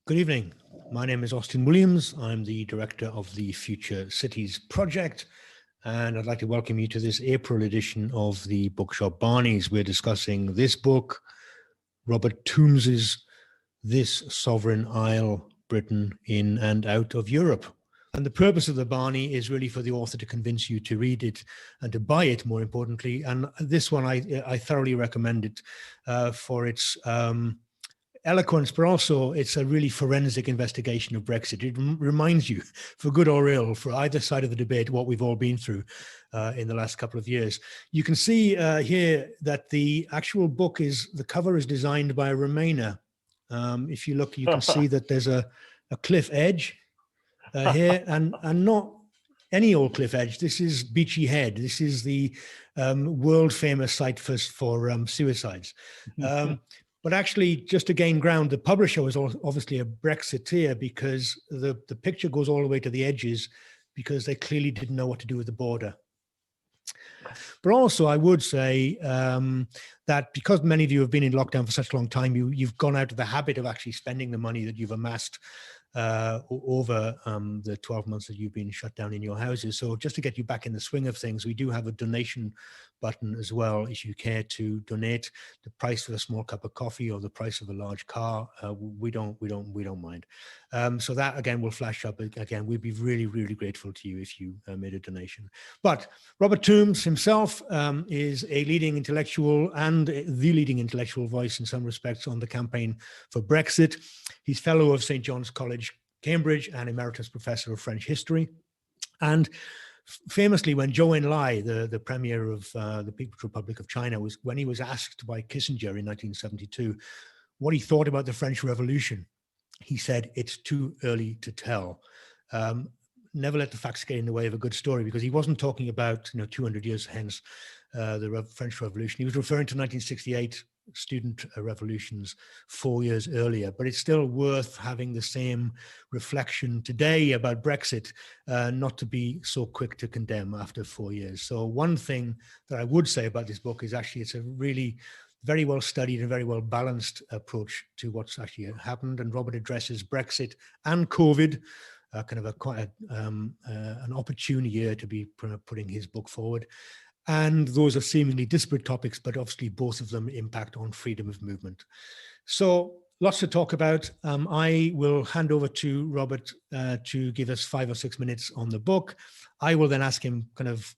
Good evening. My name is Austin Williams. I'm the director of the Future Cities Project, and I'd like to welcome you to this April edition of the Bookshop Barnies. We're discussing this book, Robert Tombs's This Sovereign Isle, Britain in and Out of Europe. And the purpose of the Barney is really for the author to convince you to read it and to buy it, more importantly. And this one, I thoroughly recommend it for its eloquence, but also it's a really forensic investigation of Brexit. It reminds you, for good or ill, for either side of the debate, what we've all been through in the last couple of years. You can see here that the actual book the cover is designed by a Remainer. If you look, you can see that there's a cliff edge here, and not any old cliff edge. This is Beachy Head. This is the world famous site for suicides. But actually, just to gain ground, the publisher was obviously a Brexiteer, because the picture goes all the way to the edges, because they clearly didn't know what to do with the border. But also, I would say that because many of you have been in lockdown for such a long time, you've gone out of the habit of actually spending the money that you've amassed over the 12 months that you've been shut down in your houses. So just to get you back in the swing of things, we do have a donation button as well, if you care to donate. The price for a small cup of coffee or the price of a large car, we don't mind. So that again will flash up again. We'd be really, really grateful to you if you made a donation. But Robert Tombs himself is a leading intellectual and the leading intellectual voice in some respects on the campaign for Brexit. He's fellow of St. John's College, Cambridge, and emeritus professor of French history. And famously, when Zhou Enlai, the premier of the People's Republic of China, when he was asked by Kissinger in 1972 what he thought about the French Revolution, he said, "It's too early to tell." Never let the facts get in the way of a good story, because he wasn't talking about 200 years hence the French Revolution. He was referring to 1968 student revolutions 4 years earlier. But it's still worth having the same reflection today about Brexit, not to be so quick to condemn after 4 years. So one thing that I would say about this book is actually it's a really very well studied and very well balanced approach to what's actually happened. And Robert addresses Brexit and COVID, kind of quite an opportune year to be putting his book forward. And those are seemingly disparate topics, but obviously both of them impact on freedom of movement. So lots to talk about. I will hand over to Robert to give us 5 or 6 minutes on the book. I will then ask him kind of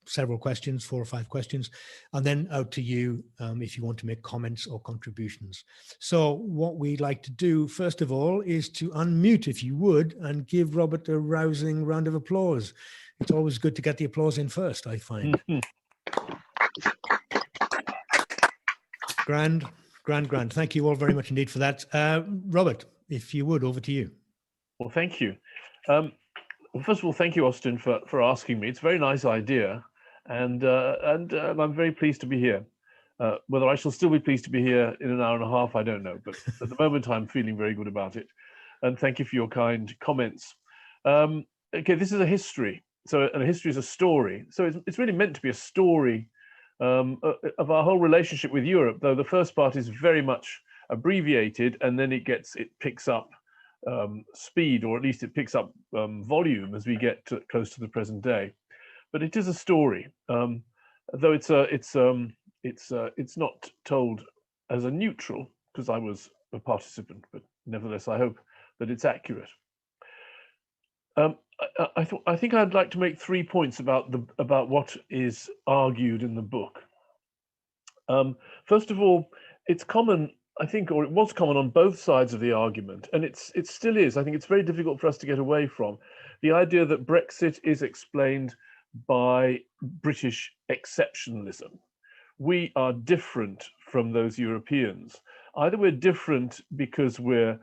several questions, 4 or 5 questions, and then out to you if you want to make comments or contributions. So what we'd like to do, first of all, is to unmute, if you would, and give Robert a rousing round of applause. It's always good to get the applause in first, I find. Grand. Thank you all very much indeed for that. Robert, if you would, over to you. Well, thank you. Well, first of all, thank you, Austin, for asking me. It's a very nice idea, and I'm very pleased to be here. Whether I shall still be pleased to be here in an hour and a half, I don't know, but at the moment I'm feeling very good about it. And thank you for your kind comments. Okay, this is a history. So, and a history is a story. So it's really meant to be a story of our whole relationship with Europe, though the first part is very much abbreviated, and then it picks up speed, or at least it picks up volume as we get close to the present day. But it is a story, though it's not told as a neutral, because I was a participant, but nevertheless I hope that it's accurate. I think I'd like to make 3 points about what is argued in the book. First of all, it's common, I think, or it was common on both sides of the argument, and it still is. I think it's very difficult for us to get away from the idea that Brexit is explained by British exceptionalism. We are different from those Europeans. Either we're different because we're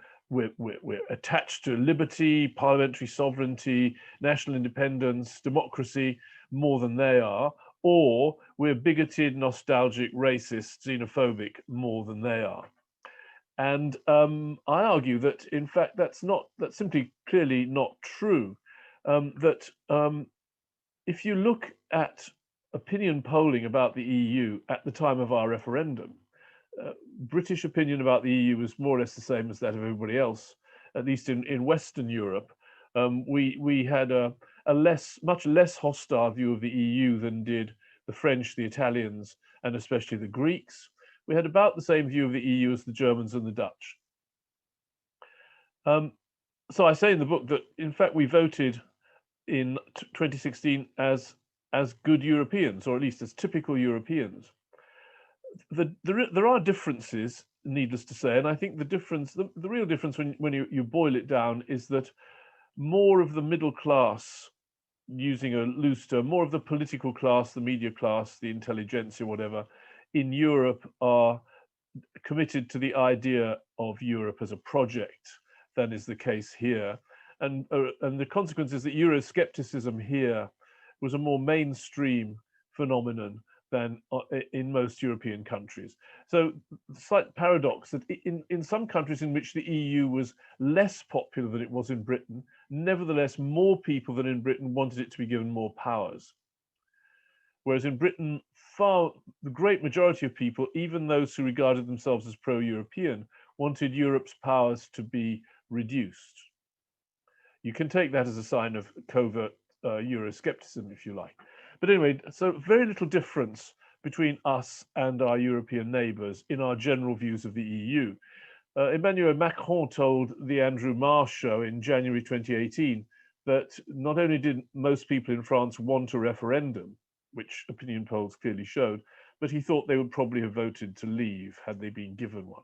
attached to liberty, parliamentary sovereignty, national independence, democracy more than they are, or we're bigoted, nostalgic, racist, xenophobic more than they are. And I argue that, in fact, that's simply clearly not true. If you look at opinion polling about the EU at the time of our referendum, British opinion about the EU was more or less the same as that of everybody else. at least in Western Europe, we had a much less hostile view of the EU than did the French, the Italians, and especially the Greeks. We had about the same view of the EU as the Germans and the Dutch. So I say in the book that, in fact, we voted in 2016 as good Europeans, or at least as typical Europeans. There are differences, needless to say, and I think the real difference when you boil it down is that more of the middle class, using a loose term, more of the political class, the media class, the intelligentsia, whatever, in Europe are committed to the idea of Europe as a project than is the case here. And the consequence is that Euroscepticism here was a more mainstream phenomenon than in most European countries. So slight paradox that in some countries in which the EU was less popular than it was in Britain, nevertheless, more people than in Britain wanted it to be given more powers. Whereas in Britain, the great majority of people, even those who regarded themselves as pro-European, wanted Europe's powers to be reduced. You can take that as a sign of covert Euroscepticism, if you like. But anyway, so very little difference between us and our European neighbours in our general views of the EU. Emmanuel Macron told the Andrew Marr show in January 2018 that not only did most people in France want a referendum, which opinion polls clearly showed, but he thought they would probably have voted to leave had they been given one.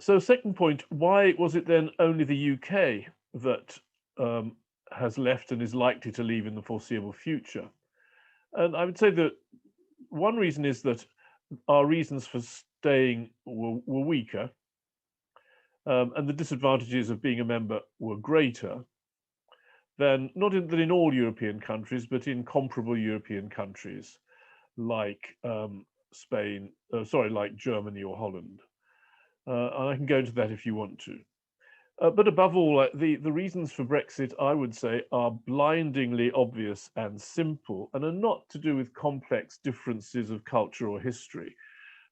So second point, why was it then only the UK that has left and is likely to leave in the foreseeable future? And I would say that one reason is that our reasons for staying were weaker, and the disadvantages of being a member were greater than, not in all European countries, but in comparable European countries like like Germany or Holland. And I can go into that if you want to. But above all, the reasons for Brexit, I would say, are blindingly obvious and simple, and are not to do with complex differences of culture or history,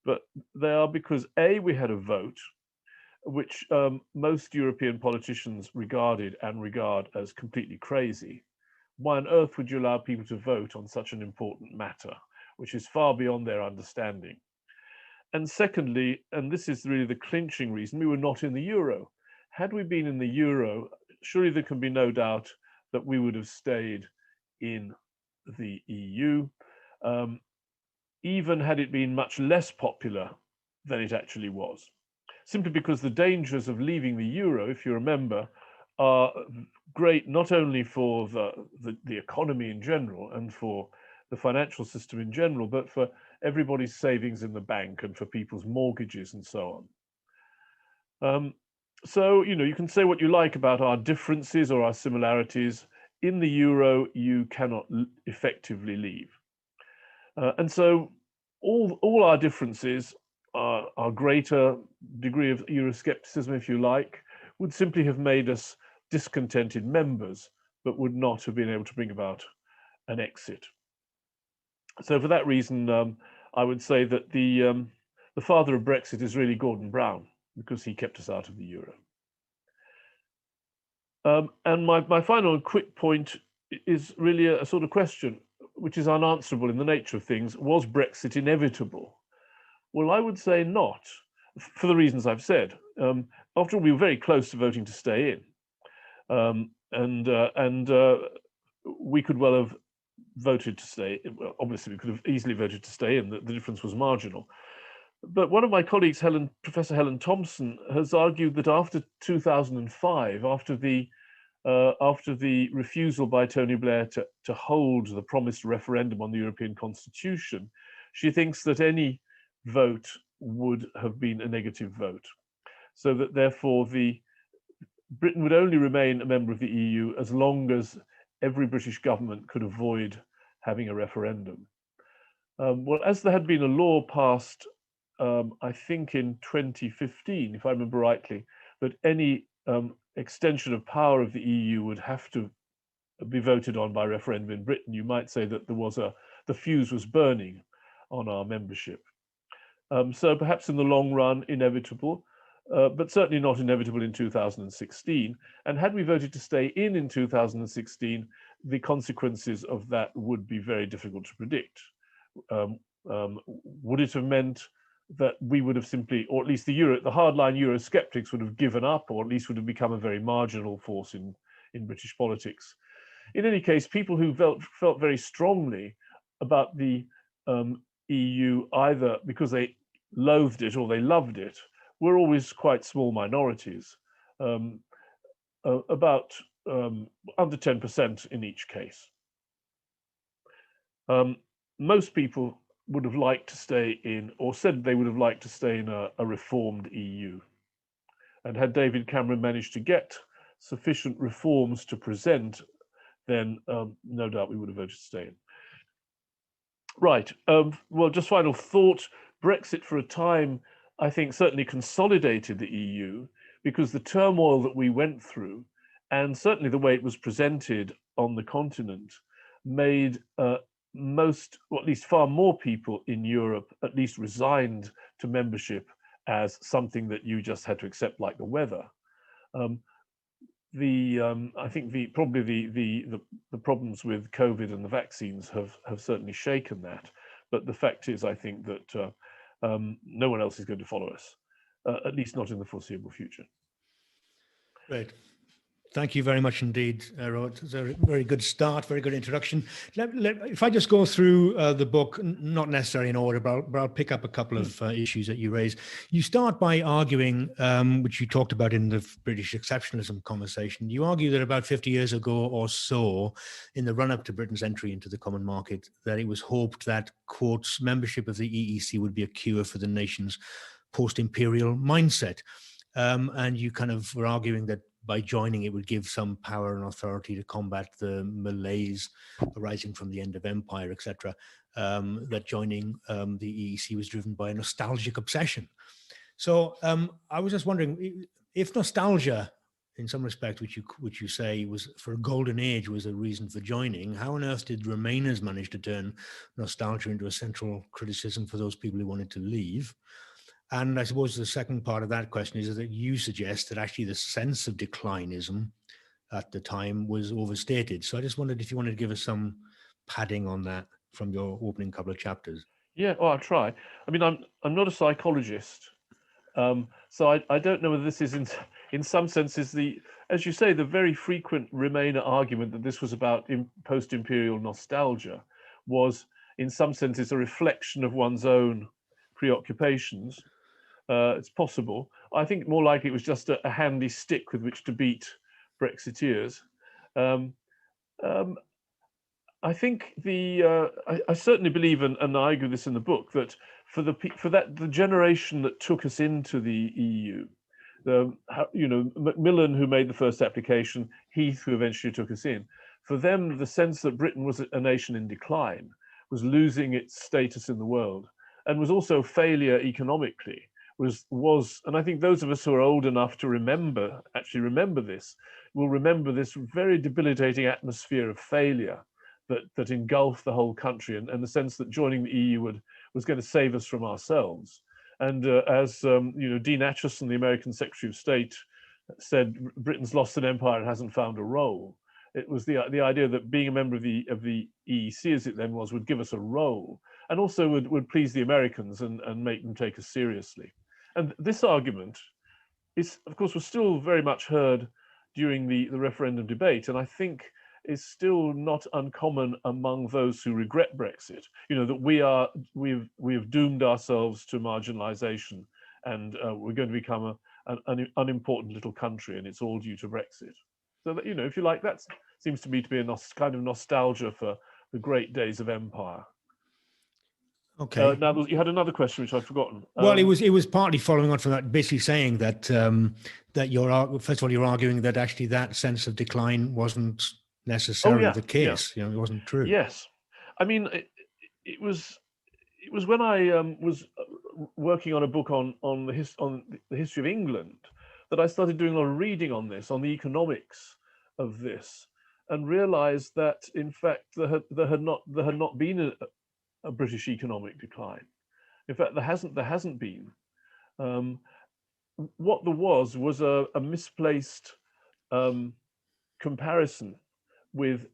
but they are because A, we had a vote, which most European politicians regarded and regard as completely crazy. Why on earth would you allow people to vote on such an important matter, which is far beyond their understanding? And secondly, and this is really the clinching reason, we were not in the euro. Had we been in the euro, surely there can be no doubt that we would have stayed in the EU, even had it been much less popular than it actually was. Simply because the dangers of leaving the euro, if you remember, are great not only for the economy in general and for the financial system in general, but for everybody's savings in the bank and for people's mortgages and so on. So, you can say what you like about our differences or our similarities. In the euro, you cannot effectively leave. And so all our differences, our greater degree of Euroscepticism, if you like, would simply have made us discontented members, but would not have been able to bring about an exit. So for that reason, I would say that the father of Brexit is really Gordon Brown, because he kept us out of the euro. And my final quick point is really a sort of question, which is unanswerable in the nature of things. Was Brexit inevitable? Well, I would say not, for the reasons I've said. After all, we were very close to voting to stay in. And we could well have voted to stay. Well, obviously, we could have easily voted to stay in. The difference was marginal. But one of my colleagues, Professor Helen Thompson, has argued that after 2005, after the refusal by Tony Blair to hold the promised referendum on the European Constitution, she thinks that any vote would have been a negative vote. So that therefore Britain would only remain a member of the EU as long as every British government could avoid having a referendum. Well, as there had been a law passed, I think in 2015, if I remember rightly, that any extension of power of the EU would have to be voted on by referendum in Britain, you might say that the fuse was burning on our membership. So perhaps in the long run, inevitable. but certainly not inevitable in 2016. And had we voted to stay in 2016, the consequences of that would be very difficult to predict. Would it have meant that we would have simply, or at least the hardline Eurosceptics would have given up, or at least would have become a very marginal force in British politics? In any case, people who felt very strongly about the EU, either because they loathed it or they loved it, were always quite small minorities, about under 10% in each case. Most people would have liked to stay in, or said they would have liked to stay in a reformed EU. And had David Cameron managed to get sufficient reforms to present, then no doubt we would have voted to stay in. Right, well, just final thought. Brexit for a time, I think, certainly consolidated the EU, because the turmoil that we went through, and certainly the way it was presented on the continent, made most, or at least far more people in Europe, at least resigned to membership as something that you just had to accept like the weather. I think probably the problems with COVID and the vaccines have certainly shaken that. But the fact is, I think that no one else is going to follow us, at least not in the foreseeable future. Great. Thank you very much indeed, Robert. It's a very good start, very good introduction. If I just go through the book, not necessarily in order, but I'll pick up a couple of issues that you raise. You start by arguing, which you talked about in the British exceptionalism conversation, you argue that about 50 years ago or so, in the run-up to Britain's entry into the common market, that it was hoped that, quotes, membership of the EEC would be a cure for the nation's post-imperial mindset. And you kind of were arguing that by joining, it would give some power and authority to combat the malaise arising from the end of empire, etc. That joining the EEC was driven by a nostalgic obsession. So I was just wondering, if nostalgia, in some respect, which you say was for a golden age, was a reason for joining, how on earth did Remainers manage to turn nostalgia into a central criticism for those people who wanted to leave? And I suppose the second part of that question is that you suggest that actually the sense of declinism at the time was overstated. So I just wondered if you wanted to give us some padding on that from your opening couple of chapters. Yeah, well, I'll try. I mean, I'm not a psychologist, so I don't know whether this is in some senses as you say, the very frequent Remainer argument that this was about post-imperial nostalgia was in some senses a reflection of one's own preoccupations. It's possible. I think more likely it was just a handy stick with which to beat Brexiteers. I think I certainly believe, and I argue this in the book, that for the generation that took us into the EU, Macmillan, who made the first application, Heath, who eventually took us in, for them, the sense that Britain was a nation in decline, was losing its status in the world, and was also a failure economically. And I think those of us who are old enough to actually remember this, will remember this very debilitating atmosphere of failure that engulfed the whole country, and the sense that joining the EU was going to save us from ourselves. And as Dean Acheson, the American Secretary of State, said, Britain's lost an empire and hasn't found a role. It was the idea that being a member of the EEC, as it then was, would give us a role, and also would please the Americans and make them take us seriously. And this argument of course, was still very much heard during the referendum debate, and I think is still not uncommon among those who regret Brexit. That we have doomed ourselves to marginalization, and we're going to become an unimportant little country, and it's all due to Brexit. So that, if you like, that seems to me to be a kind of nostalgia for the great days of empire. Okay. Now you had another question which I've forgotten. Well, it was partly following on from that, basically saying that that first of all, you're arguing that actually that sense of decline wasn't necessarily the case. Yeah. It wasn't true. Yes, I mean it was when I was working on a book on the history of England that I started doing a lot of reading on this, on the economics of this, and realized that in fact there had not been a British economic decline. In fact, there hasn't been. what there was a misplaced comparison with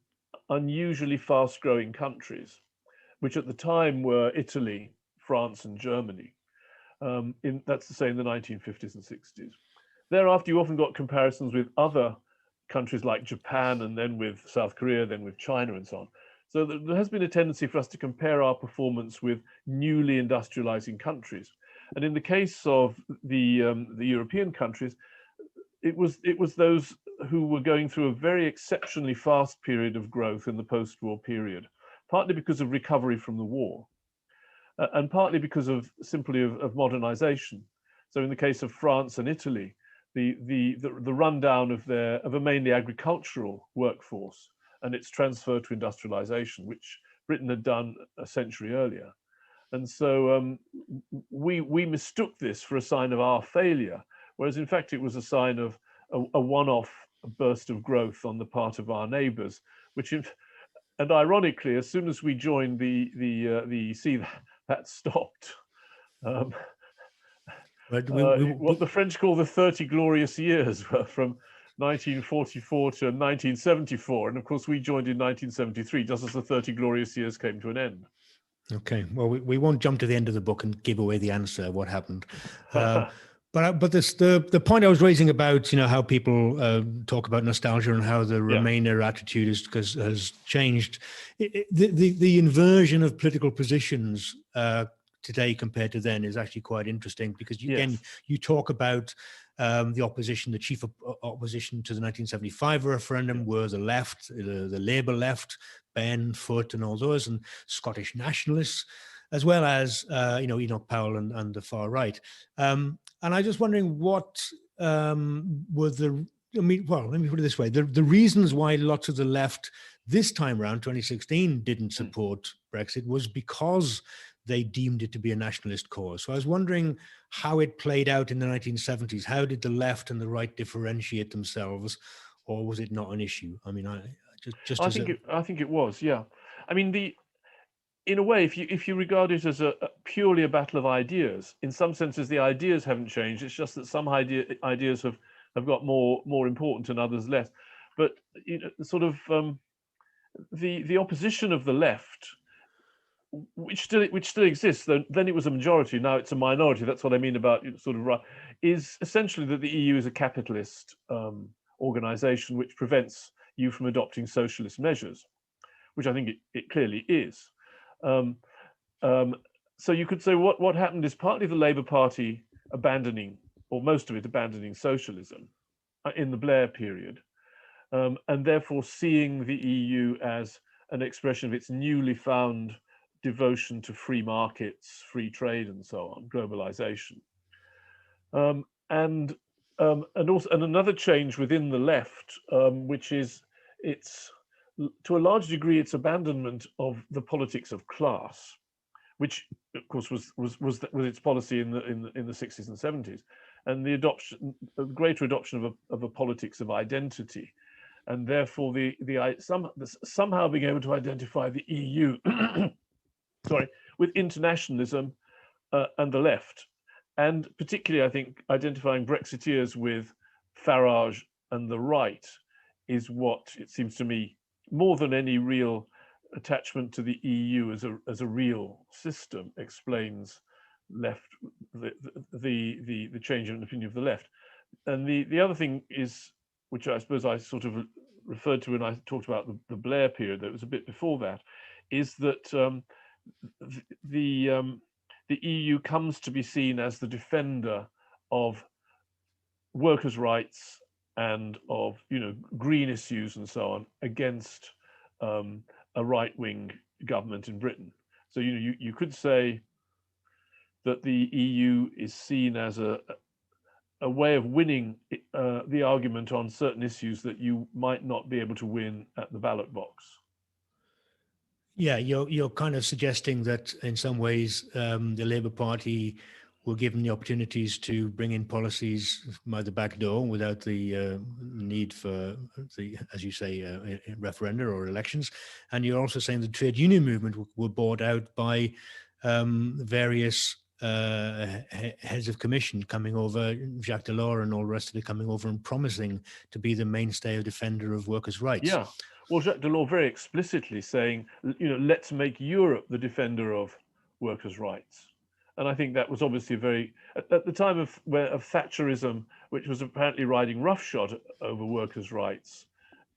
unusually fast-growing countries, which at the time were Italy, France, and Germany. That's to say in the 1950s and 60s. Thereafter, you often got comparisons with other countries like Japan, and then with South Korea, then with China, and so on. So there has been a tendency for us to compare our performance with newly industrializing countries. And in the case of the European countries, it was those who were going through a very exceptionally fast period of growth in the post-war period, partly because of recovery from the war, and partly because of simply of modernization. So in the case of France and Italy, the rundown of a mainly agricultural workforce and its transfer to industrialization, which Britain had done a century earlier. And so we mistook this for a sign of our failure, whereas in fact it was a sign of a one-off burst of growth on the part of our neighbors, and ironically, as soon as we joined the EC, that stopped. What the French call the 30 glorious years were from 1944 to 1974. And of course, we joined in 1973, just as the 30 glorious years came to an end. Okay, well, we won't jump to the end of the book and give away the answer, what happened. But the point I was raising about, how people talk about nostalgia and how the Remainer attitude has changed, the inversion of political positions today compared to then is actually quite interesting, because you talk about the opposition, the chief opposition to the 1975 referendum were the left, the Labour left, Ben, Foote, and all those, and Scottish nationalists, as well as Enoch Powell and the far right. And I'm just wondering what were the, let me put it this way, the reasons why lots of the left this time around, 2016, didn't support Brexit was because they deemed it to be a nationalist cause. So I was wondering how it played out in the 1970s. How did the left and the right differentiate themselves, or was it not an issue? I mean, I think it was, yeah. I mean, in a way, if you regard it as purely a battle of ideas, in some senses the ideas haven't changed. It's just that some ideas have got more important and others less. But sort of the opposition of the left, which still exists, then it was a majority, now it's a minority. That's what I mean about sort of is essentially that the EU is a capitalist organization which prevents you from adopting socialist measures, which I think it clearly is. So you could say what happened is partly the Labour Party abandoning, or most of it abandoning, socialism in the Blair period, and therefore seeing the EU as an expression of its newly found devotion to free markets, free trade, and so on, globalization. And another change within the left, which is to a large degree its abandonment of the politics of class, which of course was its policy in the 60s and 70s, and the greater adoption of a politics of identity, and therefore somehow being able to identify the EU with internationalism and the left, and particularly I think identifying Brexiteers with Farage and the right is what it seems to me, more than any real attachment to the EU as a real system, explains the change in opinion of the left. And the other thing is, which I suppose I sort of referred to when I talked about the Blair period, that was a bit before that, is that the EU comes to be seen as the defender of workers' rights and of green issues and so on against a right-wing government in Britain. So you could say that the EU is seen as a way of winning the argument on certain issues that you might not be able to win at the ballot box. Yeah, you're kind of suggesting that in some ways the Labour Party were given the opportunities to bring in policies by the back door without the need for the, as you say, referenda or elections. And you're also saying the trade union movement were bought out by various heads of commission coming over, Jacques Delors and all the rest of it coming over and promising to be the mainstay of defender of workers' rights. Yeah. Well, Jacques Delors very explicitly saying, let's make Europe the defender of workers' rights. And I think that was obviously very, at the time of Thatcherism, which was apparently riding roughshod over workers' rights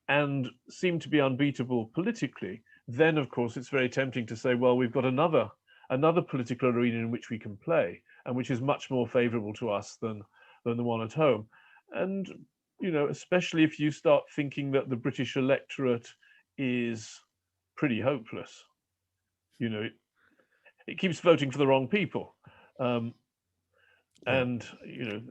and seemed to be unbeatable politically, then of course it's very tempting to say, well, we've got another political arena in which we can play and which is much more favorable to us than the one at home. And especially if you start thinking that the British electorate is pretty hopeless, it keeps voting for the wrong people. And the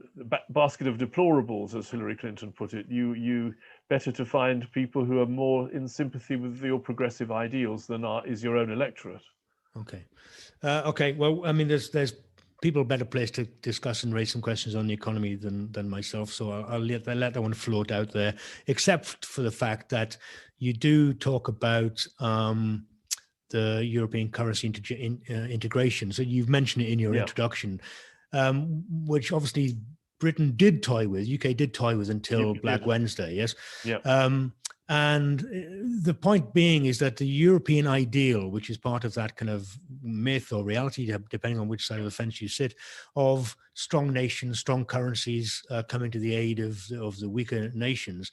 basket of deplorables, as Hillary Clinton put it, you better to find people who are more in sympathy with your progressive ideals than is your own electorate. Okay. Okay. Well, I mean, there's people better placed to discuss and raise some questions on the economy than myself. So I'll let that one float out there, except for the fact that you do talk about the European currency integration. So you've mentioned it in your introduction, which obviously Britain did toy with, UK did toy with until Black Wednesday, yes? Yeah. And the point being is that the European ideal, which is part of that kind of myth or reality, depending on which side of the fence you sit, of strong nations, strong currencies coming to the aid of the weaker nations,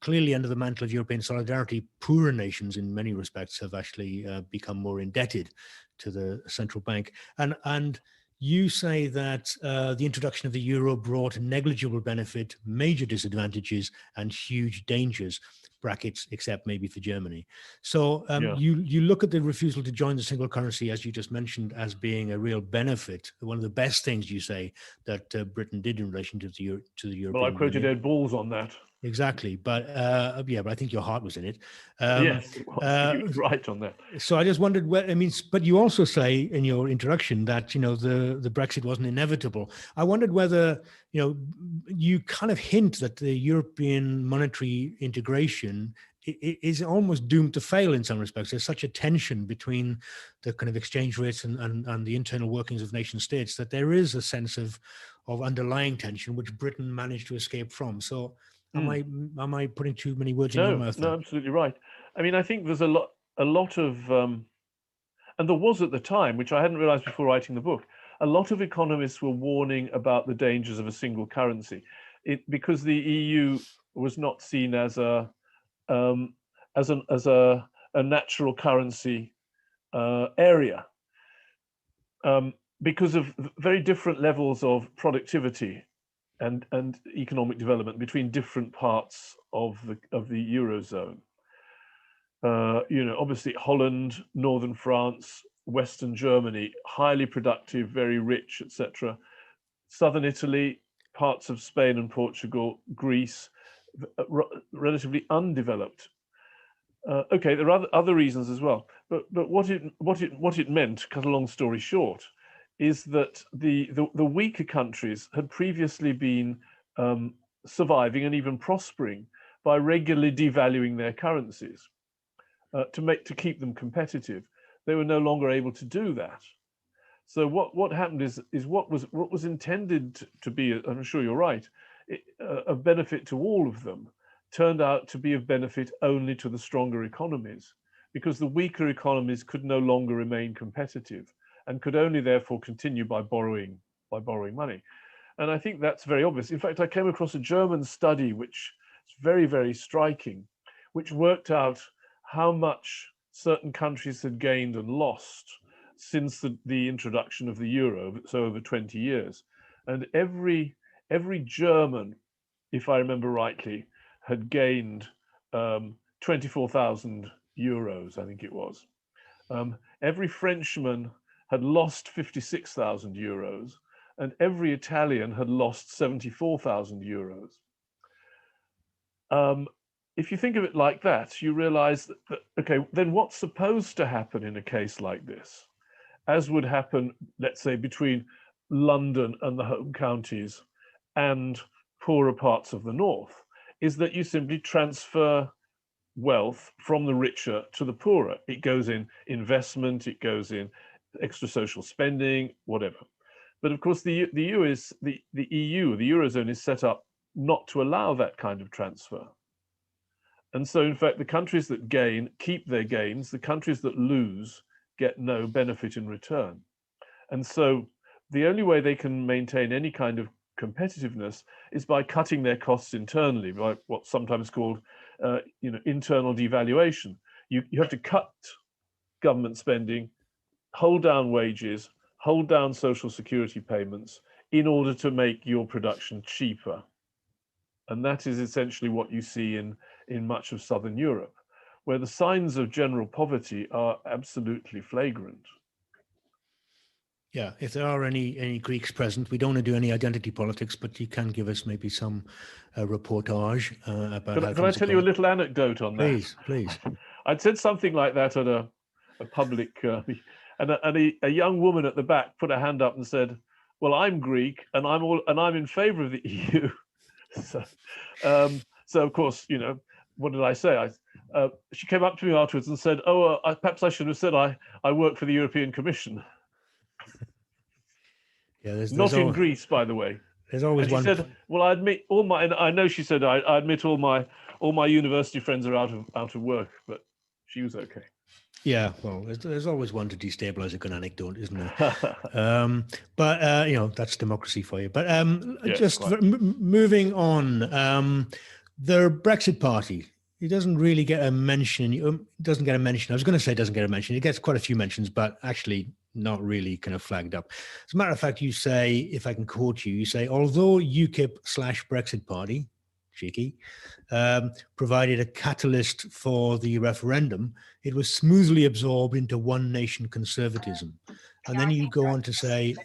clearly under the mantle of European solidarity, poorer nations in many respects have actually become more indebted to the central bank. And you say that the introduction of the euro brought negligible benefit, major disadvantages, and huge dangers, brackets, except maybe for Germany. So you look at the refusal to join the single currency, as you just mentioned, as being a real benefit. One of the best things you say that Britain did in relation to the European Well, I quoted Union. Ed Balls on that. Exactly, but but I think your heart was in it. Yes, it was. He was right on that. So I just wondered, but you also say in your introduction that the Brexit wasn't inevitable. I wondered whether you kind of hint that the European monetary integration is almost doomed to fail in some respects. There's such a tension between the kind of exchange rates and the internal workings of nation states that there is a sense of underlying tension which Britain managed to escape from. So. Am I putting too many words in your mouth? No, absolutely right. I mean, I think there's a lot of, and there was at the time, which I hadn't realized before writing the book, a lot of economists were warning about the dangers of a single currency, because the EU was not seen as a natural currency area, because of very different levels of productivity and economic development between different parts of the Eurozone. Obviously Holland, Northern France, Western Germany, highly productive, very rich, etc. Southern Italy, parts of Spain and Portugal, Greece, relatively undeveloped. Okay, there are other reasons as well, but what it meant, to cut a long story short, is that the weaker countries had previously been surviving and even prospering by regularly devaluing their currencies to keep them competitive. They were no longer able to do that. So what happened is what was intended to be, I'm sure you're right, a benefit to all of them, turned out to be of benefit only to the stronger economies, because the weaker economies could no longer remain competitive and could only therefore continue by borrowing money. And I think that's very obvious. In fact, I came across a German study which is very, very striking, which worked out how much certain countries had gained and lost since the introduction of the euro, so over 20 years. And every German, if I remember rightly, had gained 24,000 euros, I think it was. Every Frenchman had lost 56,000 euros, and every Italian had lost 74,000 euros. If you think of it like that, you realize that, okay, then what's supposed to happen in a case like this, as would happen, let's say, between London and the home counties and poorer parts of the north, is that you simply transfer wealth from the richer to the poorer. It goes in investment, it goes in extra social spending, whatever. But of course, the EU, the Eurozone is set up not to allow that kind of transfer. And so, in fact, the countries that gain keep their gains. The countries that lose get no benefit in return. And so the only way they can maintain any kind of competitiveness is by cutting their costs internally, by what's sometimes called internal devaluation. You have to cut government spending, hold down wages, hold down social security payments in order to make your production cheaper. And that is essentially what you see in much of Southern Europe, where the signs of general poverty are absolutely flagrant. Yeah, if there are any Greeks present, we don't want to do any identity politics, but you can give us maybe some reportage about how. Can I tell you a little anecdote on that? Please, please. I'd said something like that at a public, and a young woman at the back put her hand up and said, "Well, I'm Greek, and I'm in favour of the EU." So of course, what did I say? She came up to me afterwards and said, "Oh, perhaps I should have said I work for the European Commission." Yeah, there's not in Greece, by the way. There's always and she one. Said, "Well, I admit all my." And I know she said, "I admit all my university friends are out of work," but she was okay. Yeah, well, there's always one to destabilize a good anecdote, isn't there? But that's democracy for you. But moving on, the Brexit Party. It doesn't really get a mention. It doesn't get a mention. I was going to say it doesn't get a mention. It gets quite a few mentions, but actually not really kind of flagged up. As a matter of fact, you say, if I can quote you, you say, although UKIP/Brexit Party, cheeky, provided a catalyst for the referendum, it was smoothly absorbed into one nation conservatism. And then you go on to say,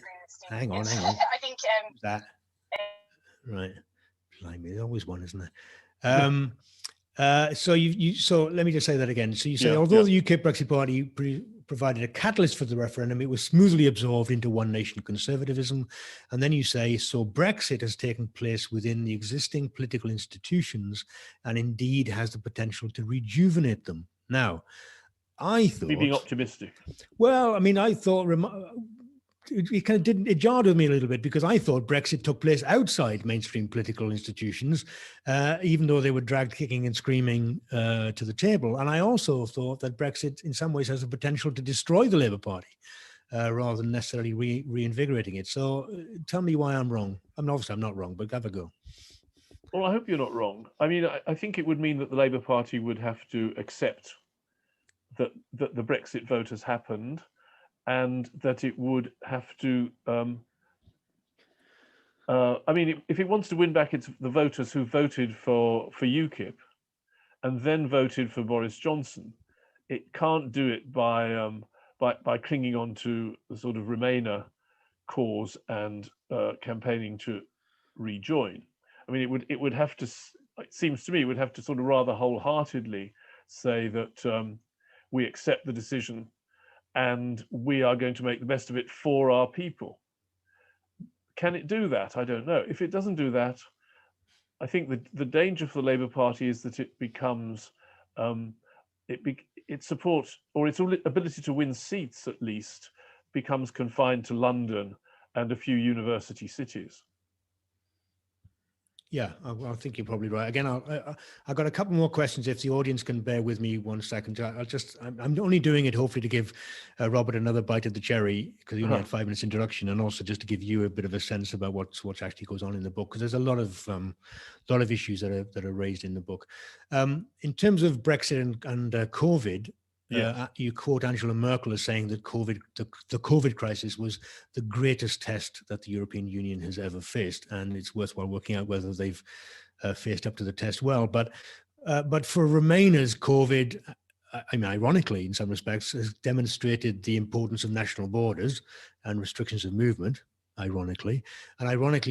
hang on. I think that right. Blimey, there's always one, isn't there? So let me just say that again. So you say, although the UK Brexit Party provided a catalyst for the referendum, it was smoothly absorbed into one nation conservatism. And then you say, so Brexit has taken place within the existing political institutions and indeed has the potential to rejuvenate them. Now, I thought... being optimistic. Well, I mean, I thought... It kind of didn't. It jarred with me a little bit because I thought Brexit took place outside mainstream political institutions, even though they were dragged kicking and screaming to the table. And I also thought that Brexit, in some ways, has the potential to destroy the Labour Party rather than necessarily reinvigorating it. So tell me why I'm wrong. I'm not wrong, but have a go. Well, I hope you're not wrong. I mean, I think it would mean that the Labour Party would have to accept that the Brexit vote has happened, and that it would have to, I mean, if it wants to win back the voters who voted for UKIP and then voted for Boris Johnson, it can't do it by clinging on to the sort of Remainer cause and campaigning to rejoin. I mean, it would have to, it seems to me, it would have to sort of rather wholeheartedly say that we accept the decision and we are going to make the best of it for our people. Can it do that? I don't know. If it doesn't do that, I think the danger for the Labour Party is that it becomes, its support, or its ability to win seats at least, becomes confined to London and a few university cities. Yeah, I think you're probably right. Again, I've got a couple more questions if the audience can bear with me 1 second. I'm only doing it hopefully to give Robert another bite of the cherry because he only had 5 minutes introduction, and also just to give you a bit of a sense about what's actually goes on in the book, because there's a lot of issues that are raised in the book. In terms of Brexit and COVID. You quote Angela Merkel as saying that the COVID crisis was the greatest test that the European Union has ever faced, and it's worthwhile working out whether they've faced up to the test well. But for Remainers, COVID, I mean, ironically, in some respects, has demonstrated the importance of national borders and restrictions of movement. Ironically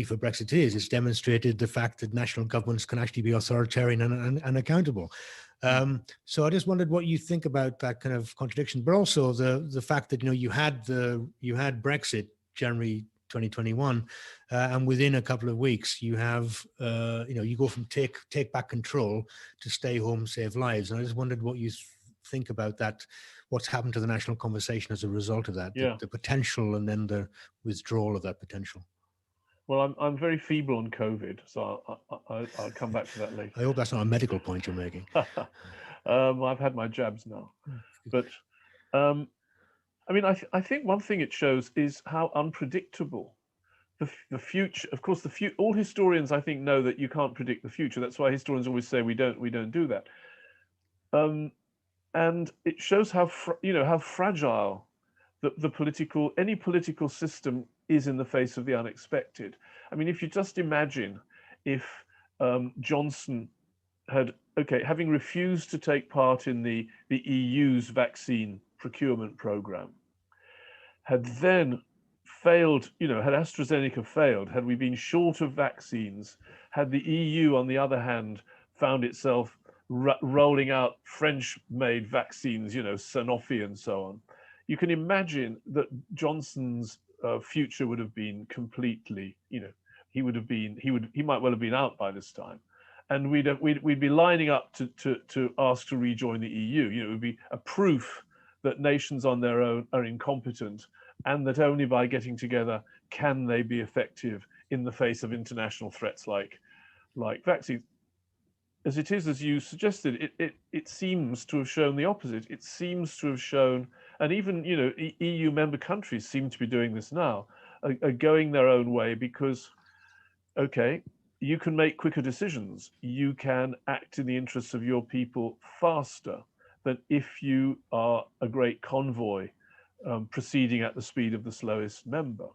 for Brexiteers, it's demonstrated the fact that national governments can actually be authoritarian and accountable. So I just wondered what you think about that kind of contradiction, but also the fact that you had Brexit January 2021, and within a couple of weeks you have you go from take back control to stay home, save lives. And I just wondered what you think about that, what's happened to the national conversation as a result of that, Yeah. the potential and then the withdrawal of that potential. Well, I'm very feeble on COVID, so I'll come back to that later. I hope that's not a medical point you're making. I've had my jabs now, but I mean, I think one thing it shows is how unpredictable the future. Of course, all historians, I think, know that you can't predict the future. That's why historians always say we don't do that. And it shows how how fragile any political system is in the face of the unexpected. I mean, if you just imagine if Johnson had, having refused to take part in the EU's vaccine procurement program, had then failed, had AstraZeneca failed, had we been short of vaccines, had the EU, on the other hand, found itself rolling out French-made vaccines, Sanofi and so on, you can imagine that Johnson's future would have been completely, he might well have been out by this time, and we'd be lining up to ask to rejoin the EU. It would be a proof that nations on their own are incompetent, and that only by getting together can they be effective in the face of international threats like vaccines. As it is, as you suggested, it seems to have shown the opposite. It seems to have shown, and even EU member countries seem to be doing this now, are going their own way because, you can make quicker decisions. You can act in the interests of your people faster than if you are a great convoy proceeding at the speed of the slowest member.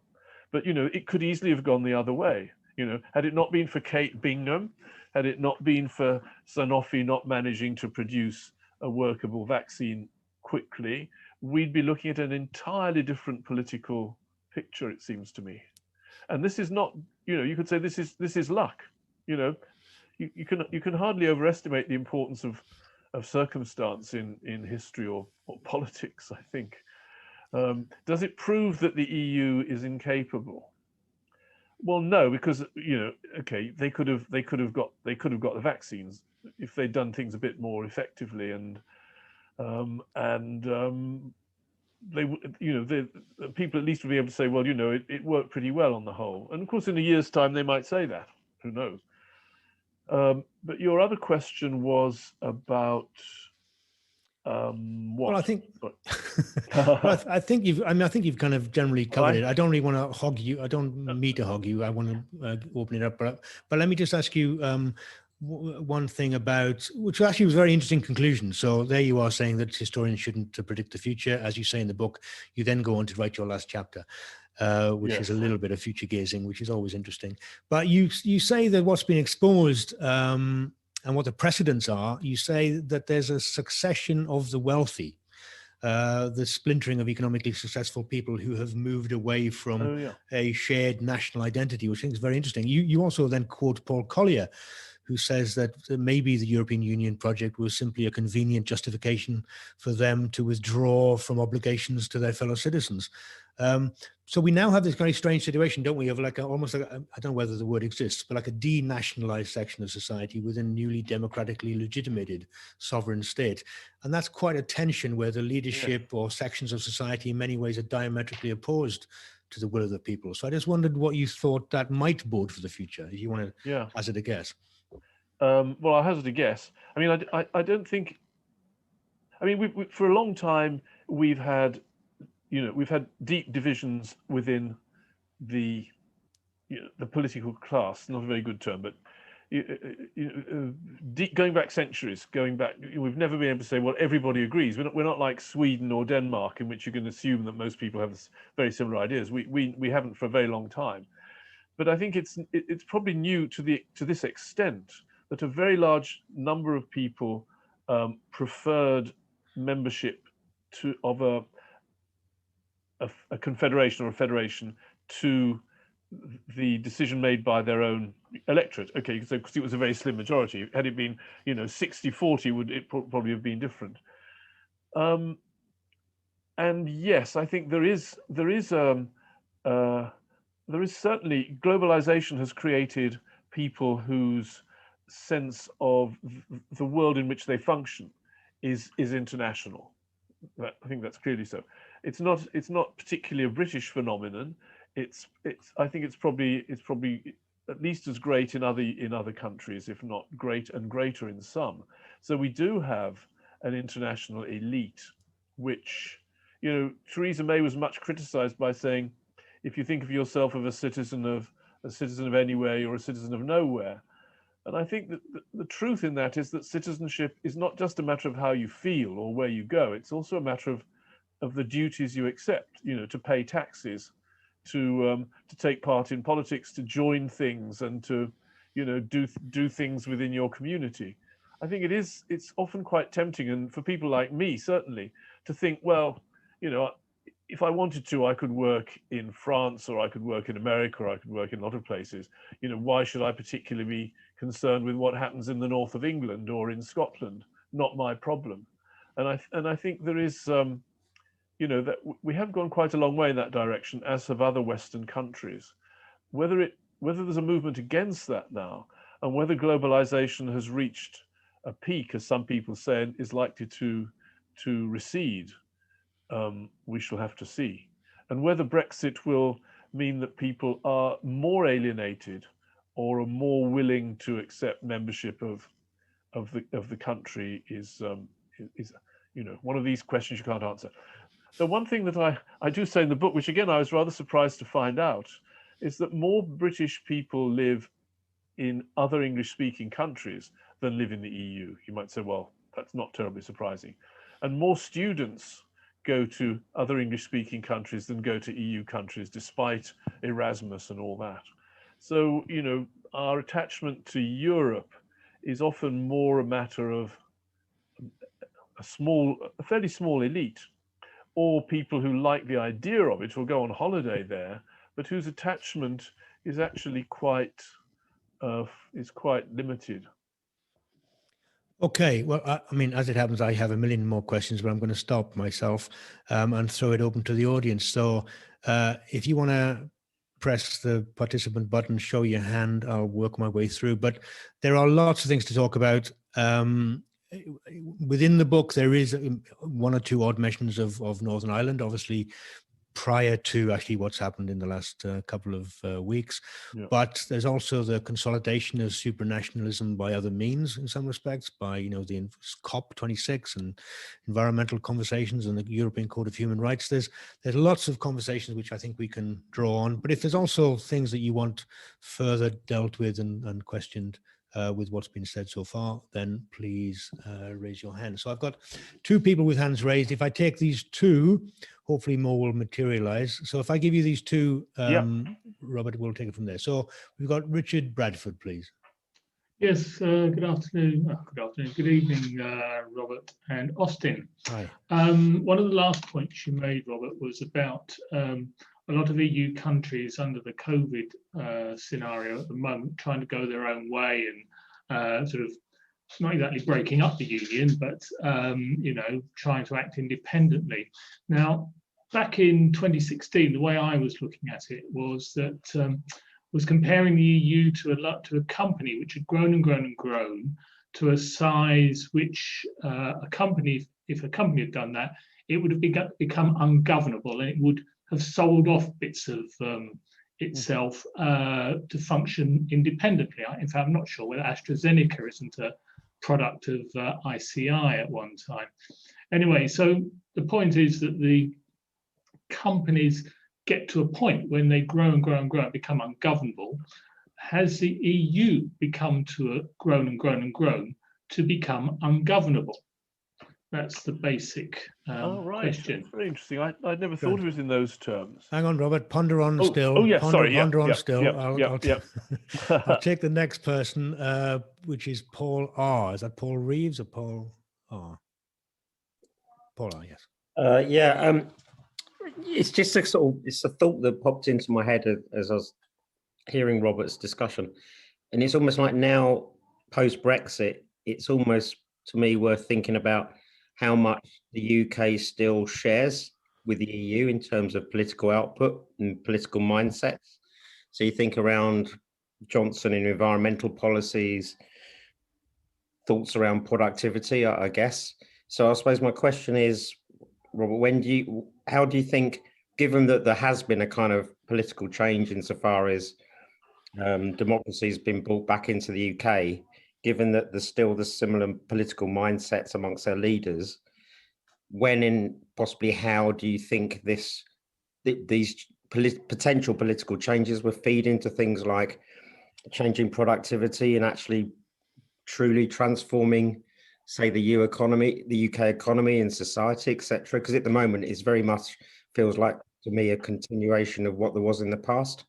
But it could easily have gone the other way. Had it not been for Kate Bingham, had it not been for Sanofi not managing to produce a workable vaccine quickly, we'd be looking at an entirely different political picture, it seems to me. And this is not, you could say this is luck. You can hardly overestimate the importance of circumstance in history or politics, I think. Does it prove that the EU is incapable? Well, no, because they could have got the vaccines if they'd done things a bit more effectively, and they the people at least would be able to say, well, it worked pretty well on the whole. And of course, in a year's time, they might say that. Who knows? But your other question was about what? Well, I think, I think you've kind of generally covered it. I don't really want to hog you. I don't mean to hog you. I want to open it up. But let me just ask you one thing about, which actually was a very interesting conclusion. So there you are saying that historians shouldn't predict the future. As you say in the book, you then go on to write your last chapter, which is a little bit of future gazing, which is always interesting. But you say that what's been exposed and what the precedents are, you say that there's a succession of the wealthy, the splintering of economically successful people who have moved away from a shared national identity, which I think is very interesting. You also then quote Paul Collier, who says that maybe the European Union project was simply a convenient justification for them to withdraw from obligations to their fellow citizens. So we now have this very strange situation, don't we, of almost like, I don't know whether the word exists, but like a denationalized section of society within a newly democratically legitimated sovereign state. And that's quite a tension where the leadership or sections of society in many ways are diametrically opposed to the will of the people. So I just wondered what you thought that might bode for the future, if you want to hazard a guess. Well, I'll hazard a guess. I mean, I don't think, I mean, we for a long time, we've had deep divisions within the political class. Not a very good term, but going back centuries, we've never been able to say, well, everybody agrees. We're not like Sweden or Denmark, in which you can assume that most people have very similar ideas. We haven't for a very long time. But I think it's probably new to this extent that a very large number of people preferred membership of a confederation or a federation to the decision made by their own electorate. Okay, so because it was a very slim majority. Had it been 60-40, would it probably have been different? And yes, I think there is certainly, globalization has created people whose sense of the world in which they function is international. I think that's clearly so. It's not particularly a British phenomenon. I think it's probably at least as great in other countries, if not greater in some. So we do have an international elite, which, you know, Theresa May was much criticized by saying, if you think of yourself as a citizen of anywhere, you're a citizen of nowhere. And I think that the truth in that is that citizenship is not just a matter of how you feel or where you go. It's also a matter of the duties you accept, you know, to pay taxes, to take part in politics, to join things, and to, you know, do things within your community. I think it's often quite tempting, and for people like me certainly, to think, well, you know, if I wanted to, I could work in France, or I could work in America, or I could work in a lot of places. You know, why should I particularly be concerned with what happens in the north of England or in Scotland? Not my problem. And I think there is, you know, that we have gone quite a long way in that direction, as have other Western countries. Whether there's a movement against that now, and whether globalization has reached a peak, as some people say, is likely to recede, we shall have to see. And whether Brexit will mean that people are more alienated or are more willing to accept membership of the country is, you know, one of these questions you can't answer. The one thing that I do say in the book, which again I was rather surprised to find out, is that more British people live in other English-speaking countries than live in the EU. You might say, well, that's not terribly surprising. And more students go to other English-speaking countries than go to EU countries, despite Erasmus and all that. So, you know, our attachment to Europe is often more a matter of a fairly small elite, or people who like the idea of it will go on holiday there, but whose attachment is actually quite limited. Okay, well, I mean, as it happens, I have a million more questions, but I'm going to stop myself and throw it open to the audience. So if you want to press the participant button, show your hand, I'll work my way through. But there are lots of things to talk about. Within the book, there is one or two odd mentions of Northern Ireland, obviously, prior to actually what's happened in the last couple of weeks. Yeah. But there's also the consolidation of supranationalism by other means in some respects, by, you know, the COP26 and environmental conversations and the European Court of Human Rights. There's lots of conversations which I think we can draw on. But if there's also things that you want further dealt with and questioned with what's been said so far, then please raise your hand. So I've got two people with hands raised. If I take these two, hopefully more will materialize. So if I give you these two, Robert, we'll take it from there. So we've got Richard Bradford, please. Yes, good afternoon. Good evening, Robert and Austin. Hi. One of the last points you made, Robert, was about a lot of EU countries under the COVID scenario at the moment trying to go their own way and sort of not exactly breaking up the union, but you know, trying to act independently. Now, back in 2016, the way I was looking at it was that was comparing the EU to a company which had grown and grown and grown to a size which if a company had done that, it would have become ungovernable, and it would have sold off bits of itself to function independently. In fact, I'm not sure whether AstraZeneca isn't a product of ICI at one time. Anyway, so the point is that the companies get to a point when they grow and grow and grow and become ungovernable. Has the EU become grown and grown and grown to become ungovernable? That's the basic question. That's very interesting. I'd never thought of it in those terms. Hang on, Robert. Ponder on still. Oh, yeah, Ponder on yeah, still. Yeah, I'll take the next person, which is Paul R. Is that Paul Reeves or Paul R? Paul R, yes. It's just it's a thought that popped into my head as I was hearing Robert's discussion. And it's almost like now, post-Brexit, it's almost, to me, worth thinking about how much the UK still shares with the EU in terms of political output and political mindsets. So you think around Johnson in environmental policies, thoughts around productivity, I guess. So I suppose my question is, Robert, how do you think, given that there has been a kind of political change insofar as democracy has been brought back into the UK, given that there's still the similar political mindsets amongst their leaders, possibly how do you think these potential political changes will feed into things like changing productivity and actually truly transforming, say, the UK economy and society, etc.? Because at the moment, it's very much feels like to me a continuation of what there was in the past.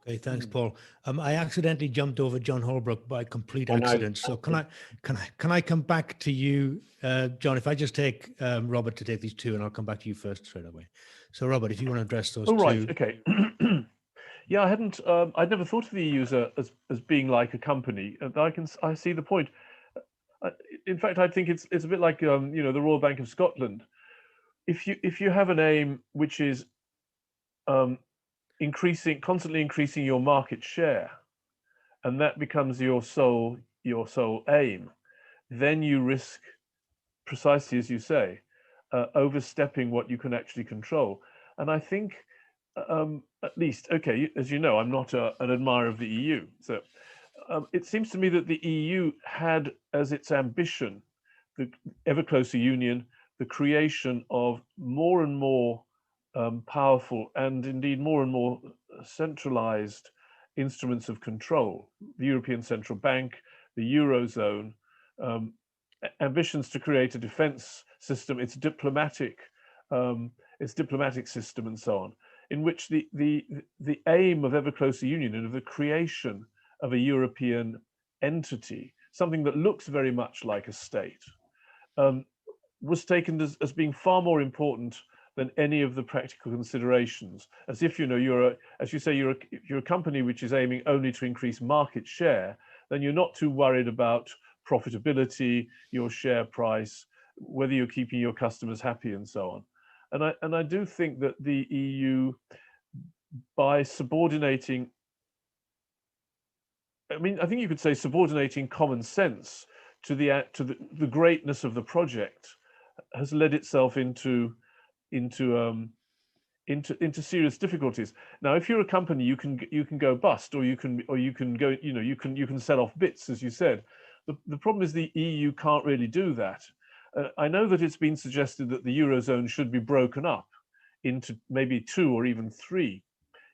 Okay, thanks, Paul. I accidentally jumped over John Holbrook by complete accident. So can I come back to you, John? If I just take Robert to take these two, and I'll come back to you first straight away. So, Robert, if you want to address those two. Oh, right. Okay. Yeah, I'd never thought of the EU as being like a company, and I see the point. In fact, I think it's a bit like the Royal Bank of Scotland. If you have an aim which is constantly increasing your market share, and that becomes your sole aim, then you risk, precisely as you say, overstepping what you can actually control. And I think, at least, okay, as you know, I'm not an admirer of the EU, so it seems to me that the EU had as its ambition the ever closer union, the creation of more and more powerful and indeed more and more centralized instruments of control, the European Central Bank, the Eurozone, ambitions to create a defense system, its diplomatic system and so on, in which the aim of ever closer union and of the creation of a European entity, something that looks very much like a state, was taken as being far more important than any of the practical considerations. As if you're a company which is aiming only to increase market share, then you're not too worried about profitability, your share price, whether you're keeping your customers happy, and so on. And I do think that the EU, by subordinating, I think you could say subordinating common sense to the greatness of the project, has led itself into serious difficulties. Now, if you're a company, you can go bust, or you can go, you can sell off bits, as you said. The problem is the EU can't really do that. I know that it's been suggested that the Eurozone should be broken up into maybe 2 or even 3.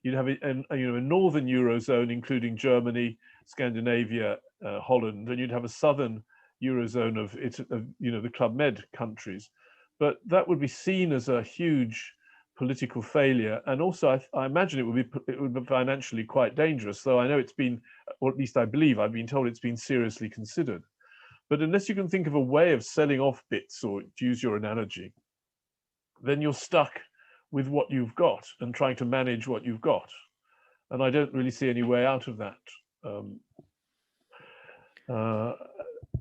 You'd have a northern Eurozone, including Germany, Scandinavia, Holland, and you'd have a southern Eurozone of the Club Med countries. But that would be seen as a huge political failure, and also I imagine it would be financially quite dangerous. Though I know it's been, or at least I believe I've been told it's been seriously considered. But unless you can think of a way of selling off bits, or to use your analogy, then you're stuck with what you've got and trying to manage what you've got. And I don't really see any way out of that.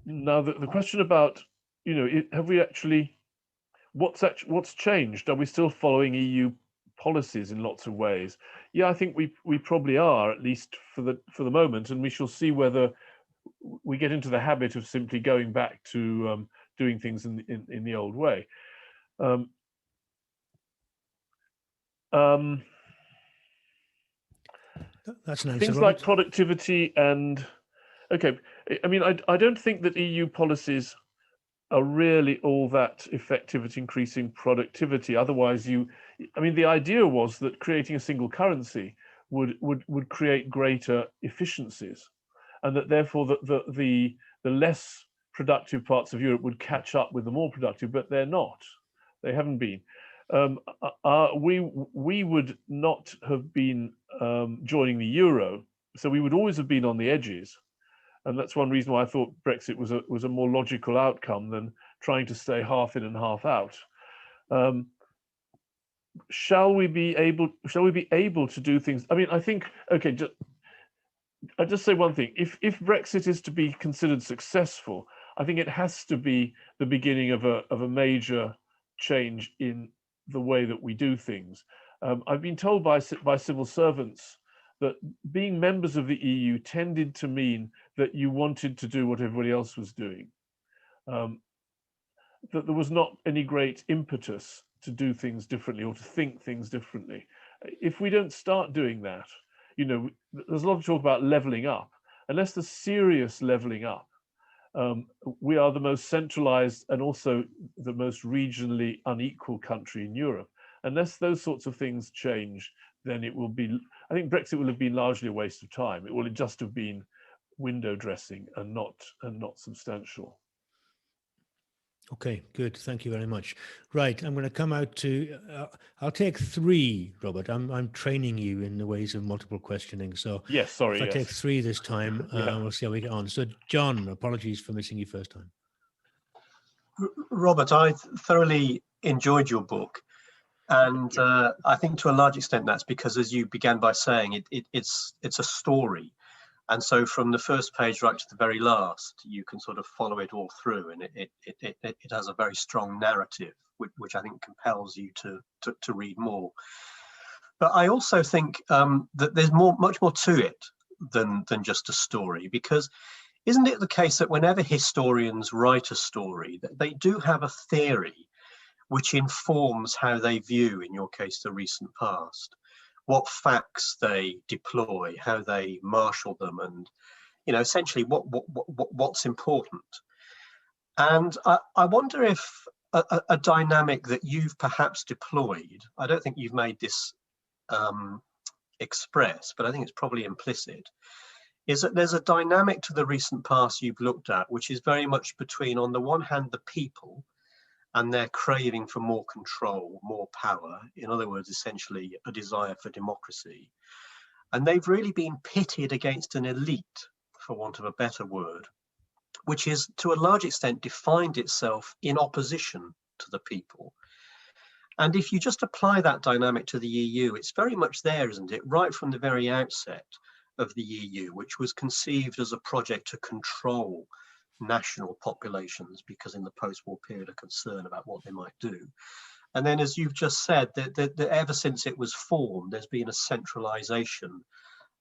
Now, the question about, have we actually, what's changed? Are we still following EU policies in lots of ways? Yeah, I think we probably are, at least for the moment, and we shall see whether we get into the habit of simply going back to doing things in the old way. That's an answer, things Robert. like productivity and I don't think that EU policies are really all that effective at increasing productivity. Otherwise, the idea was that creating a single currency would create greater efficiencies, and that therefore the less productive parts of Europe would catch up with the more productive, but they're not. They haven't been. We would not have been joining the euro, so we would always have been on the edges, and that's one reason why I thought Brexit was a more logical outcome than trying to stay half in and half out. Shall we be able to do things? I think, okay, I'll just say one thing. If Brexit is to be considered successful, I think it has to be the beginning of a major change in the way that we do things. I've been told by civil servants that being members of the EU tended to mean that you wanted to do what everybody else was doing. that there was not any great impetus to do things differently or to think things differently. If we don't start doing that, you know, there's a lot of talk about leveling up. Unless there's serious leveling up, we are the most centralized and also the most regionally unequal country in Europe. Unless those sorts of things change, then it will be, I think Brexit will have been largely a waste of time. It will just have been window dressing and not substantial. Okay, good. Thank you very much. Right, I'm going to come out to. I'll take three, Robert. I'm training you in the ways of multiple questioning. So yes, sorry. If I take three this time, Yeah. we'll see how we get on. So, John, apologies for missing you first time. Robert, I thoroughly enjoyed your book, and I think to a large extent that's because, as you began by saying, it's a story. And so from the first page right to the very last, you can sort of follow it all through, and it has a very strong narrative, which I think compels you to read more. But I also think that there's much more to it than just a story, because isn't it the case that whenever historians write a story, that they do have a theory which informs how they view, in your case, the recent past? What facts they deploy, how they marshal them, and essentially what's important. And I wonder if a dynamic that you've perhaps deployed, I don't think you've made this express, but I think it's probably implicit, is that there's a dynamic to the recent past you've looked at, which is very much between, on the one hand, the people and their craving for more control, more power, in other words, essentially a desire for democracy. And they've really been pitted against an elite, for want of a better word, which is to a large extent defined itself in opposition to the people. And if you just apply that dynamic to the EU, it's very much there, isn't it? Right from the very outset of the EU, which was conceived as a project to control national populations, because in the post-war period a concern about what they might do. And then, as you've just said, that ever since it was formed, there's been a centralization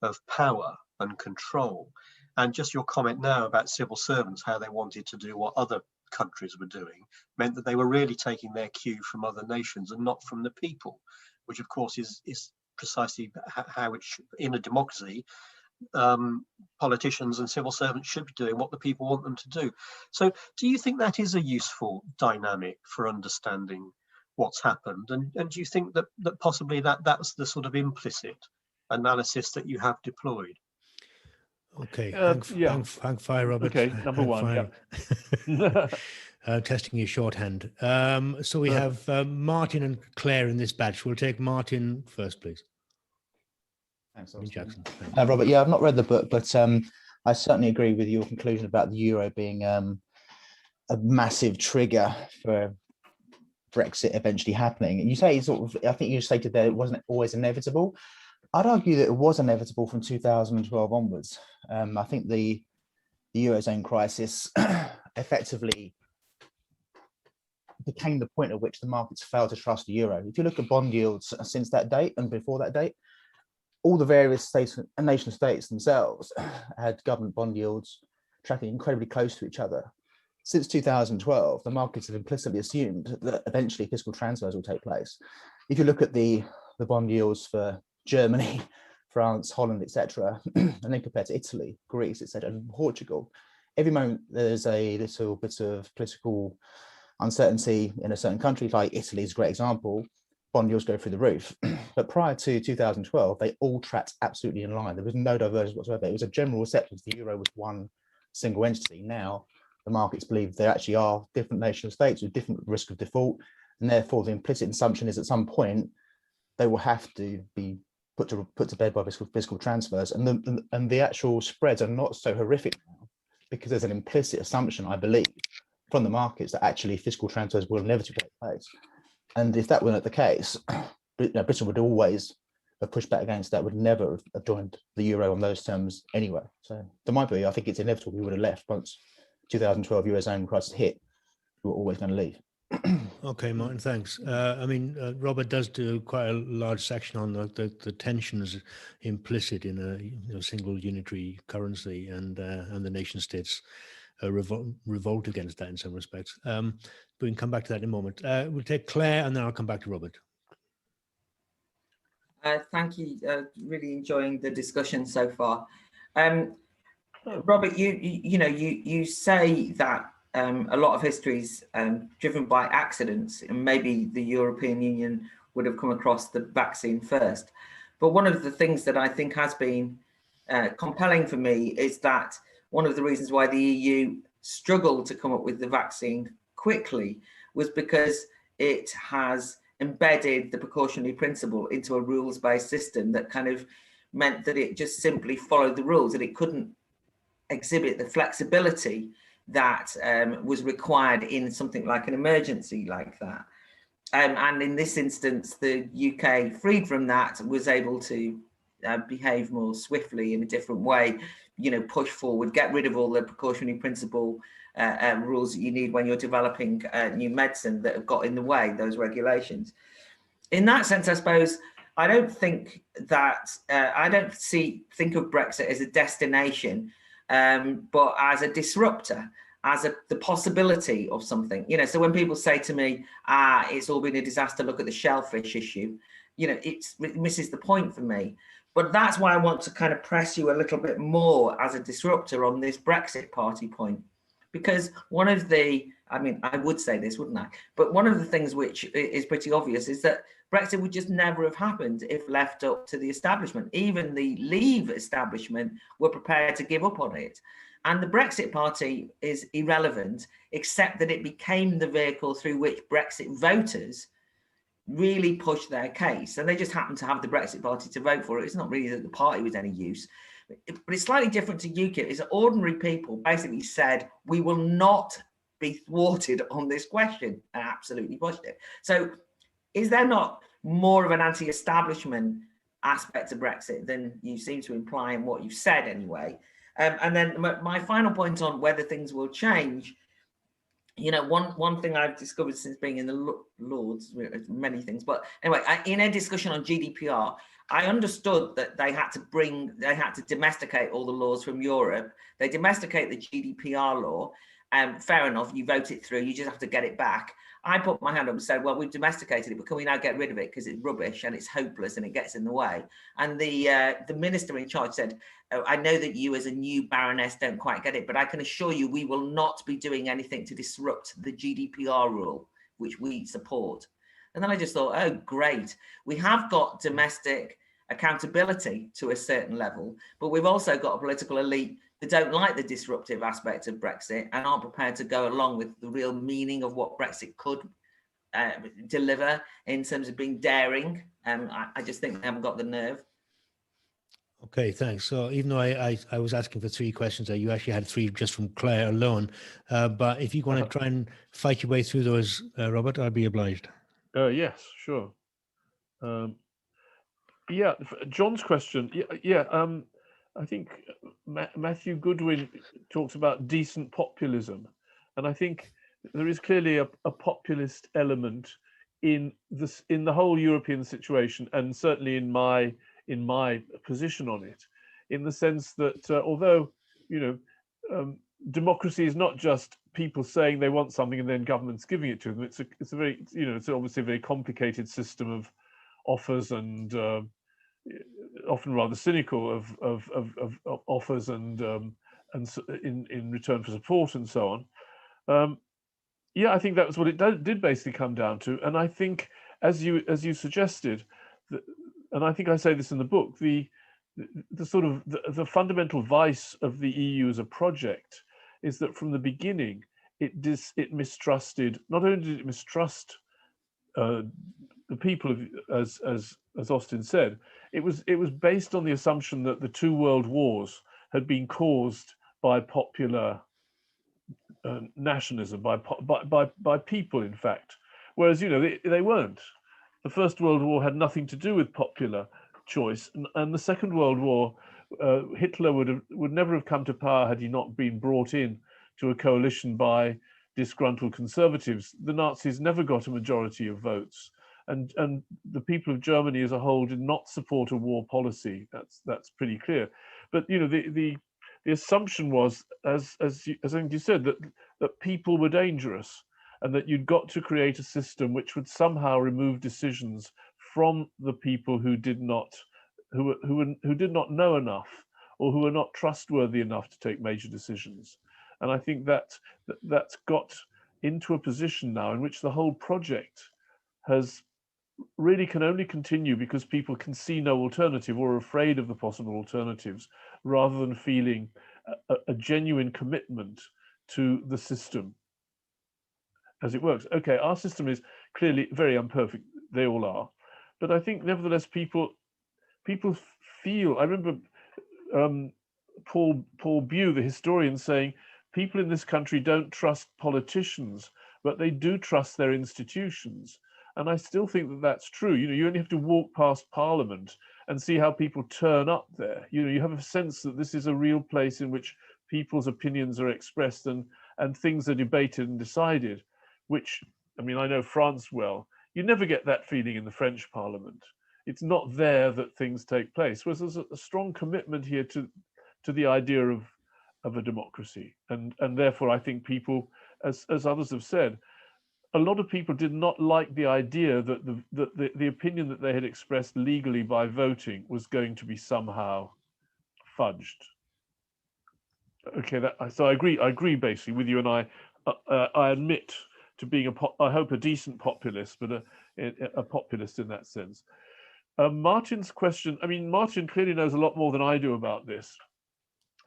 of power and control. And just your comment now about civil servants, how they wanted to do what other countries were doing, meant that they were really taking their cue from other nations and not from the people, which of course is precisely how it should, in a democracy, politicians and civil servants should be doing what the people want them to do. So do you think that is a useful dynamic for understanding what's happened? And do you think that possibly that's the sort of implicit analysis that you have deployed? Okay, hang fire, Robert. Okay, number one. Yeah. Testing your shorthand. So we have Martin and Claire in this batch. We'll take Martin first, please. Thanks, Jackson. Robert. Yeah, I've not read the book, but I certainly agree with your conclusion about the euro being a massive trigger for Brexit eventually happening. And you say I think you stated that it wasn't always inevitable. I'd argue that it was inevitable from 2012 onwards. I think the Eurozone crisis effectively became the point at which the markets failed to trust the euro. If you look at bond yields since that date and before that date, all the various states and nation states themselves had government bond yields tracking incredibly close to each other. Since 2012, the markets have implicitly assumed that eventually fiscal transfers will take place. If you look at the bond yields for Germany, France, Holland, etc., and then compared to Italy, Greece, etc., and Portugal, every moment there's a little bit of political uncertainty in a certain country, like Italy is a great example, bond yields go through the roof. But prior to 2012, they all tracked absolutely in line. There was no divergence whatsoever. It was a general acceptance the euro was one single entity. Now, the markets believe there actually are different nation states with different risk of default, and therefore the implicit assumption is at some point they will have to be put to bed by fiscal transfers, and the actual spreads are not so horrific now because there's an implicit assumption, I believe, from the markets that actually fiscal transfers will inevitably take place. And if that weren't the case, Britain would always have pushed back against that, would never have joined the euro on those terms anyway. So there might be, I think it's inevitable we would have left once 2012 Eurozone crisis hit. We were always going to leave. Okay, Martin, thanks. I mean, Robert does do quite a large section on the tensions implicit in a single unitary currency and the nation states revolt against that in some respects. But we can come back to that in a moment. We'll take Claire, and then I'll come back to Robert. Thank you. Really enjoying the discussion so far. Robert, you say that a lot of history is driven by accidents, and maybe the European Union would have come across the vaccine first. But one of the things that I think has been compelling for me is that one of the reasons why the EU struggled to come up with the vaccine quickly was because it has embedded the precautionary principle into a rules-based system that kind of meant that it just simply followed the rules, and it couldn't exhibit the flexibility that was required in something like an emergency like that. And in this instance, the UK, freed from that, was able to behave more swiftly in a different way, push forward, get rid of all the precautionary principle rules that you need when you're developing new medicine that have got in the way, those regulations. In that sense, I suppose, I don't think that, I don't think of Brexit as a destination, but as a disruptor, as the possibility of something. So when people say to me, it's all been a disaster, look at the shellfish issue, it misses the point for me. But that's why I want to kind of press you a little bit more as a disruptor on this Brexit party point. Because one of the, I would say this, wouldn't I? But one of the things which is pretty obvious is that Brexit would just never have happened if left up to the establishment. Even the Leave establishment were prepared to give up on it. And the Brexit party is irrelevant, except that it became the vehicle through which Brexit voters really pushed their case. And they just happened to have the Brexit party to vote for it. It's not really that the party was any use. But it's slightly different to UKIP. It's that ordinary people basically said, we will not be thwarted on this question, and absolutely pushed it. So is there not more of an anti-establishment aspect to Brexit than you seem to imply in what you've said anyway? And then my final point on whether things will change, one thing I've discovered since being in the Lords, many things, but anyway, in a discussion on GDPR, I understood that they had to domesticate all the laws from Europe. They domesticate the GDPR law, fair enough, you vote it through, you just have to get it back. I put my hand up and said, well, we've domesticated it, but can we now get rid of it because it's rubbish and it's hopeless and it gets in the way? And the minister in charge said, oh, I know that you as a new Baroness don't quite get it, but I can assure you we will not be doing anything to disrupt the GDPR rule, which we support. And then I just thought, oh, great. We have got domestic accountability to a certain level, but we've also got a political elite that don't like the disruptive aspect of Brexit and aren't prepared to go along with the real meaning of what Brexit could deliver in terms of being daring. I just think they haven't got the nerve. Okay, thanks. So even though I was asking for 3 questions there, you actually had 3 just from Claire alone. But if you want to try and fight your way through those, Robert, I'd be obliged. Yes, sure. Yeah, John's question. I think Matthew Goodwin talks about decent populism, and I think there is clearly a populist element in the whole European situation, and certainly in my position on it, in the sense that although democracy is not just people saying they want something and then governments giving it to them. It's a very it's obviously a very complicated system of offers and often rather cynical of offers and in return for support and so on. Yeah, I think that was what it did basically come down to. And I think, as you suggested, and I think I say this in the book, the sort of the fundamental vice of the EU as a project is that from the beginning it mistrusted. Not only did it mistrust the people, as Austin said, it was based on the assumption that the 2 world wars had been caused by popular nationalism, by people, in fact, whereas they weren't. The First World War had nothing to do with popular choice, and the Second World War, Hitler would never have come to power had he not been brought in to a coalition by disgruntled conservatives. The Nazis never got a majority of votes, and the people of Germany as a whole did not support a war policy. That's pretty clear. But the the assumption was, as I think you said, that people were dangerous, and that you'd got to create a system which would somehow remove decisions from the people who did not know enough, or who were not trustworthy enough to take major decisions. And I think that's got into a position now in which the whole project really can only continue because people can see no alternative, or are afraid of the possible alternatives, rather than feeling a genuine commitment to the system as it works. Okay, our system is clearly very imperfect. They all are. But I think nevertheless, people feel, I remember Paul Bew, the historian, saying, people in this country don't trust politicians, but they do trust their institutions. And I still think that that's true. You know, you only have to walk past Parliament and see how people turn up there. You know, you have a sense that this is a real place in which people's opinions are expressed and things are debated and decided, which, I mean, I know France well. You never get that feeling in the French Parliament. It's not there that things take place. Whereas there's a strong commitment here to the idea of a democracy. And therefore, I think people, as others have said, a lot of people did not like the idea that the opinion that they had expressed legally by voting was going to be somehow fudged. Okay, so I agree basically with you, and I admit to being I hope a decent populist, but a populist in that sense. Martin's question, I mean, Martin clearly knows a lot more than I do about this.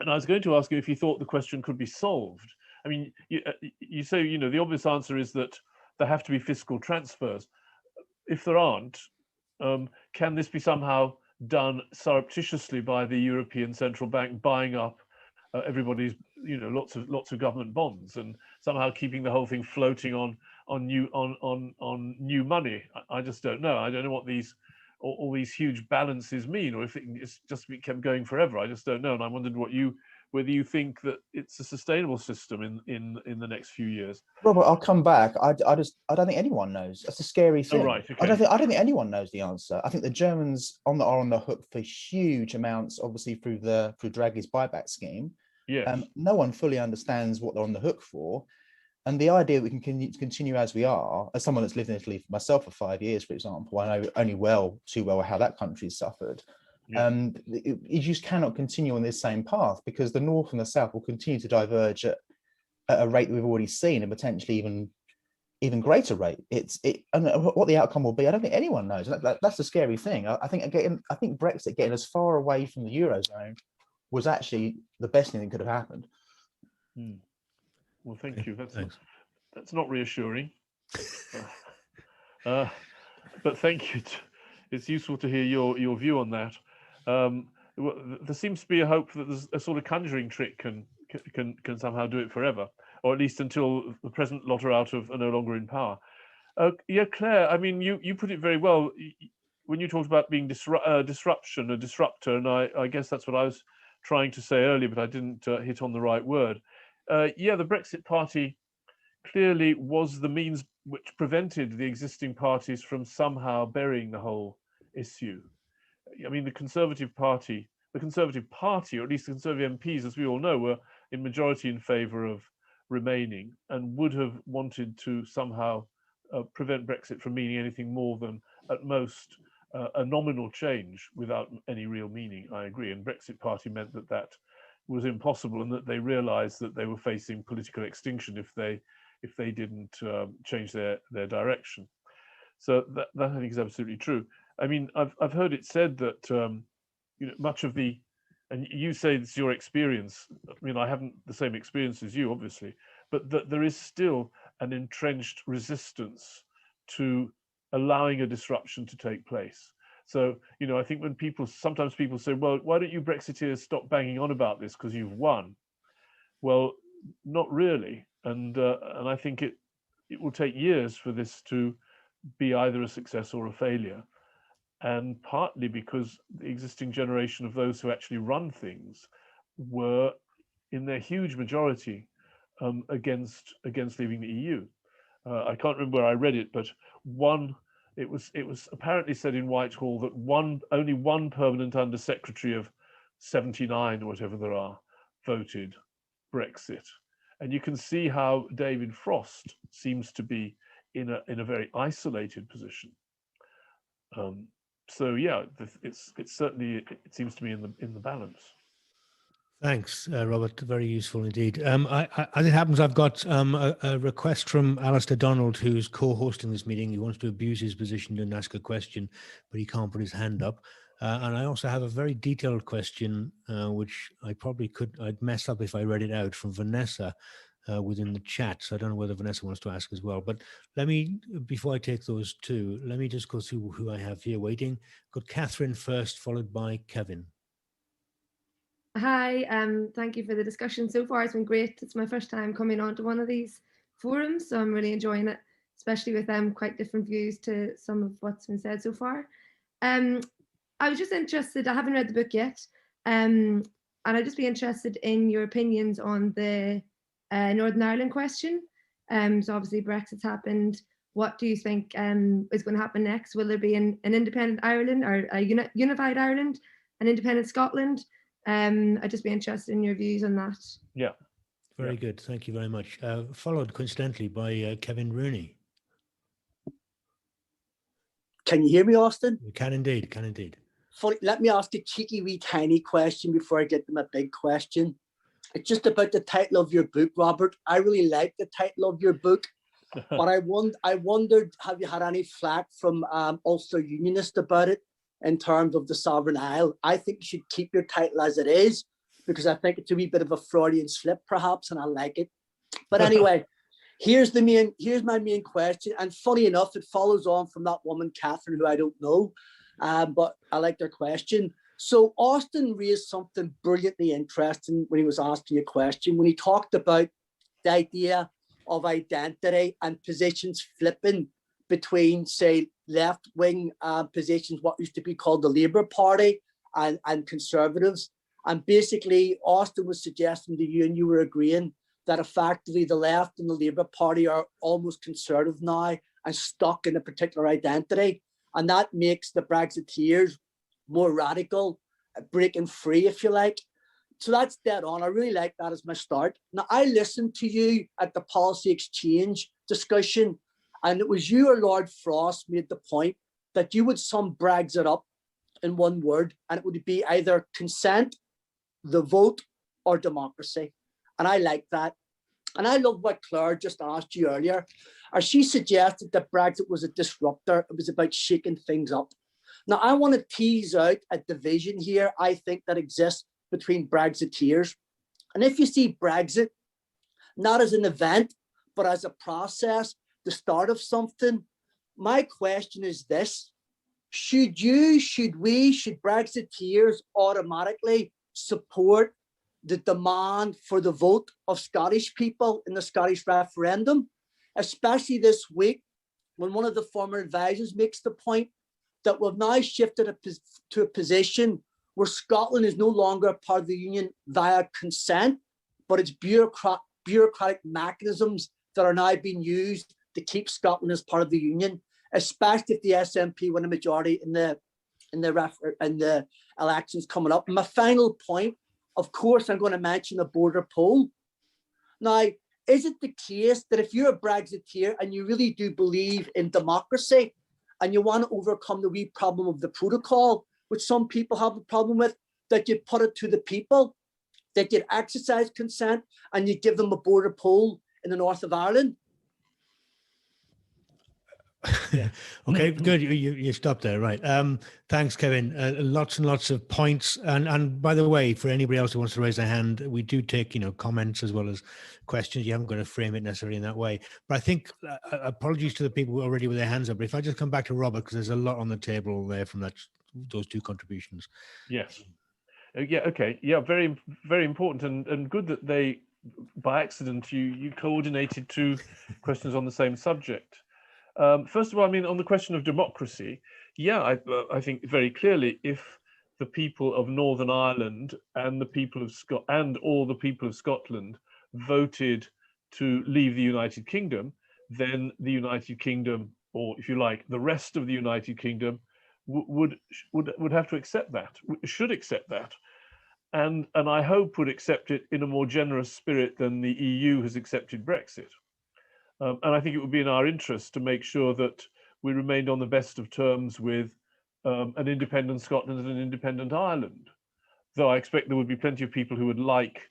And I was going to ask you if you thought the question could be solved. I mean, you say, you know, the obvious answer is that there have to be fiscal transfers. If there aren't, can this be somehow done surreptitiously by the European Central Bank buying up everybody's, you know, lots of government bonds, and somehow keeping the whole thing floating on new money? I just don't know. I don't know what all these huge balances mean, or if it's just kept going forever. I just don't know. And I wondered whether you think that it's a sustainable system in the next few years. Robert, I'll come back. I don't think anyone knows. That's a scary thing. Oh, right, okay. I don't think anyone knows the answer. I think the Germans are on the hook for huge amounts, obviously through Draghi's buyback scheme. Yes. No one fully understands what they're on the hook for. And the idea that we can continue as we are, as someone that's lived in Italy myself for 5 years, for example, I know only too well how that country's suffered. Yeah. You just cannot continue on this same path, because the North and the South will continue to diverge at a rate that we've already seen, and potentially even greater rate. And what the outcome will be, I don't think anyone knows. That's the scary thing. I think Brexit getting as far away from the Eurozone was actually the best thing that could have happened. Hmm. Well, thank you. That's not reassuring. But thank you. It's useful to hear your view on that. There seems to be a hope that there's a sort of conjuring trick can somehow do it forever, or at least until the present lot are no longer in power. Yeah, Claire. I mean, you put it very well when you talked about being disruption, a disruptor, and I guess that's what I was trying to say earlier, but I didn't hit on the right word. Yeah, the Brexit Party clearly was the means which prevented the existing parties from somehow burying the whole issue. I mean, the Conservative Party, or at least the Conservative MPs, as we all know, were in majority in favour of remaining, and would have wanted to somehow prevent Brexit from meaning anything more than, at most, a nominal change without any real meaning. I agree. And Brexit Party meant that was impossible, and that they realized that they were facing political extinction if they didn't change their direction. So that I think is absolutely true. I mean, I've heard it said that you know, much of the, and you say it's your experience. I mean, I haven't the same experience as you, obviously, but that there is still an entrenched resistance to allowing a disruption to take place. So, you know, I think when sometimes people say, well, why don't you Brexiteers stop banging on about this because you've won? Well, not really. And I think it will take years for this to be either a success or a failure. And partly because the existing generation of those who actually run things were, in their huge majority, against leaving the EU. I can't remember where I read it, but it was apparently said in Whitehall that only one permanent undersecretary of 79 or whatever there are voted Brexit. And you can see how David Frost seems to be in a very isolated position. So yeah, it's certainly, it seems to be in the balance. Thanks, Robert. Very useful indeed. As it happens, I've got a request from Alistair Donald, who's co-hosting this meeting. He wants to abuse his position and ask a question, but he can't put his hand up. And I also have a very detailed question, which I'd mess up if I read it out, from Vanessa within the chat. So I don't know whether Vanessa wants to ask as well. But before I take those two, let me just go through who I have here waiting. Got Catherine first, followed by Kevin. Hi, thank you for the discussion so far. It's been great. It's my first time coming onto one of these forums, so I'm really enjoying it, especially with quite different views to some of what's been said so far. I was just interested, I haven't read the book yet, and I'd just be interested in your opinions on the Northern Ireland question. So obviously Brexit's happened. What do you think is going to happen next? Will there be an independent Ireland, or a unified Ireland, an independent Scotland? I'd just be interested in your views on that. Yeah. Very good. Thank you very much. Followed coincidentally by Kevin Rooney. Can you hear me, Austin? We can indeed, can indeed. Let me ask a cheeky wee tiny question before I get to my big question. It's just about the title of your book, Robert. I really like the title of your book, but I wondered, have you had any flack from Ulster Unionists about it in terms of the Sovereign Isle? I think you should keep your title as it is, because I think it's a wee bit of a Freudian slip perhaps, and I like it. But anyway, here's my main question. And funny enough, it follows on from that woman, Catherine, who I don't know, but I like their question. So Austin raised something brilliantly interesting when he was asking a question, when he talked about the idea of identity and positions flipping between, say, left-wing positions, what used to be called the Labour Party, and Conservatives. And basically, Austin was suggesting to you, and you were agreeing, that effectively the left and the Labour Party are almost conservative now and stuck in a particular identity. And that makes the Brexiteers more radical, breaking free, if you like. So that's dead on. I really like that as my start. Now, I listened to you at the policy exchange discussion, and it was you or Lord Frost made the point that you would sum Brexit up in one word, and it would be either consent, the vote, or democracy. And I like that. And I love what Claire just asked you earlier. Or she suggested that Brexit was a disruptor. It was about shaking things up. Now, I want to tease out a division here, I think, that exists between Brexiteers. And if you see Brexit not as an event, but as a process, the start of something, my question is this: should Brexiteers automatically support the demand for the vote of Scottish people in the Scottish referendum, especially this week, when one of the former advisors makes the point that we've now shifted to a position where Scotland is no longer a part of the Union via consent, but it's bureaucratic mechanisms that are now being used to keep Scotland as part of the Union, especially if the SNP win a majority in the elections coming up. And my final point, of course, I'm going to mention the border poll. Now, is it the case that if you're a Brexiteer and you really do believe in democracy and you want to overcome the wee problem of the protocol, which some people have a problem with, that you put it to the people, that you'd exercise consent and you give them a border poll in the north of Ireland? Yeah. Okay, good. You stopped there, right? Thanks, Kevin. Lots and lots of points. And by the way, for anybody else who wants to raise their hand, we do take comments as well as questions. You haven't got to frame it necessarily in that way. But I think apologies to the people who are already with their hands up. But if I just come back to Robert, because there's a lot on the table there from those two contributions. Yes. Yeah. Okay. Yeah. Very, very important, and good that they, by accident, you coordinated two questions on the same subject. First of all, I mean, on the question of democracy, yeah, I think very clearly, if the people of Northern Ireland and the people of all the people of Scotland voted to leave the United Kingdom, then the United Kingdom, or if you like, the rest of the United Kingdom, would have to accept that, should accept that. and I hope would accept it in a more generous spirit than the EU has accepted Brexit. And I think it would be in our interest to make sure that we remained on the best of terms with an independent Scotland and an independent Ireland. Though I expect there would be plenty of people who would like,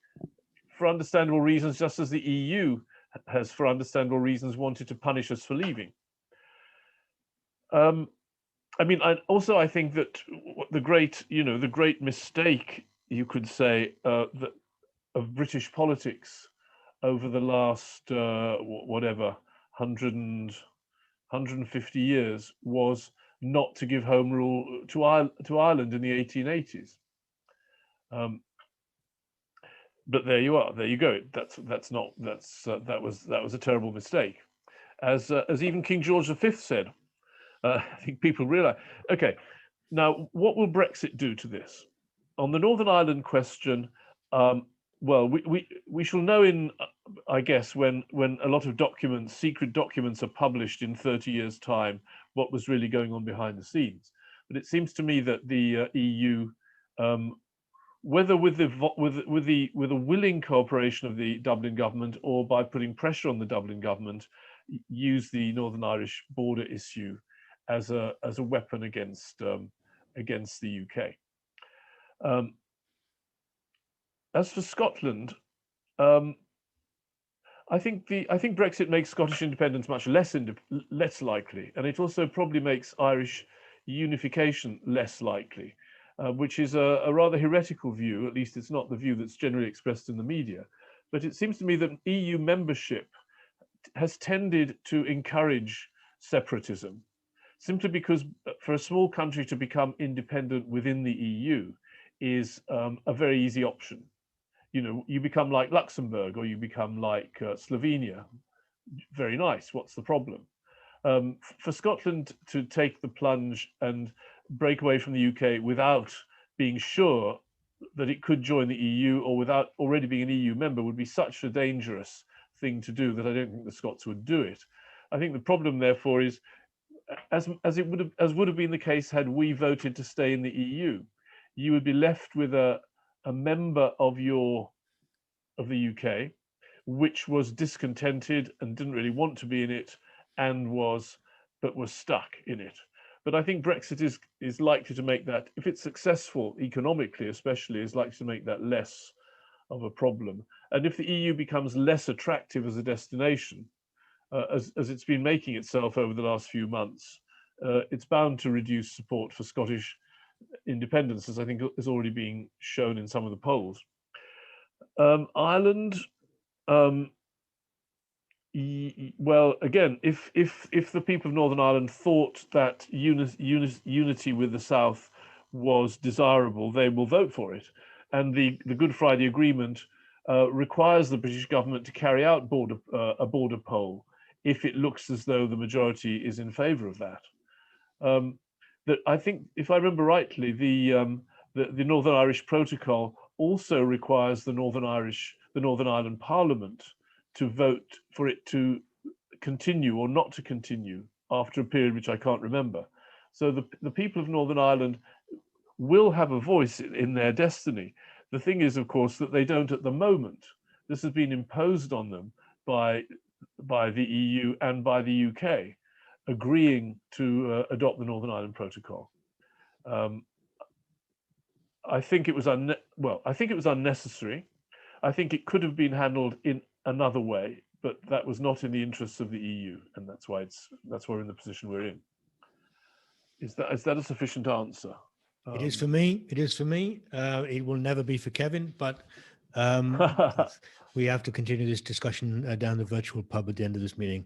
for understandable reasons, just as the EU has, for understandable reasons, wanted to punish us for leaving. I mean, I think that the great mistake, you could say, of British politics over the last, 150 years was not to give home rule to Ireland in the 1880s. But there you are. There you go. That was a terrible mistake, as even King George V said. I think people realize. Okay, now what will Brexit do to this? On the Northern Ireland question, well, we shall know in, I guess, when a lot of documents, secret documents, are published in 30 years' time, what was really going on behind the scenes. But it seems to me that the EU, whether with the willing cooperation of the Dublin government or by putting pressure on the Dublin government, use the Northern Irish border issue as a weapon against the UK. As for Scotland, I think Brexit makes Scottish independence much less likely, and it also probably makes Irish unification less likely, which is a rather heretical view. At least it's not the view that's generally expressed in the media. But it seems to me that EU membership has tended to encourage separatism, simply because for a small country to become independent within the EU is a very easy option. You know, you become like Luxembourg or you become like Slovenia. Very nice. What's the problem? For Scotland to take the plunge and break away from the UK without being sure that it could join the EU or without already being an EU member would be such a dangerous thing to do that I don't think the Scots would do it. I think the problem, therefore, is as would have been the case had we voted to stay in the EU, you would be left with a member of the UK, which was discontented and didn't really want to be in it, but was stuck in it. But I think Brexit is likely to make that, if it's successful economically, especially, is likely to make that less of a problem. And if the EU becomes less attractive as a destination, as it's been making itself over the last few months, it's bound to reduce support for Scottish independence, as I think is already being shown in some of the polls. Ireland, well, again, if the people of Northern Ireland thought that unity with the South was desirable, they will vote for it. And the Good Friday Agreement requires the British government to carry out a border poll if it looks as though the majority is in favour of that. That I think, if I remember rightly, the Northern Irish Protocol also requires the Northern Ireland Parliament to vote for it to continue or not to continue after a period which I can't remember. So the people of Northern Ireland will have a voice in their destiny. The thing is, of course, that they don't at the moment. This has been imposed on them by the EU and by the UK, agreeing to adopt the Northern Ireland Protocol. I think it was unnecessary. I think it could have been handled in another way, but that was not in the interests of the EU, and that's why we're in the position we're in. Is that a sufficient answer? It is for me. It is for me. It will never be for Kevin, but we have to continue this discussion down the virtual pub at the end of this meeting.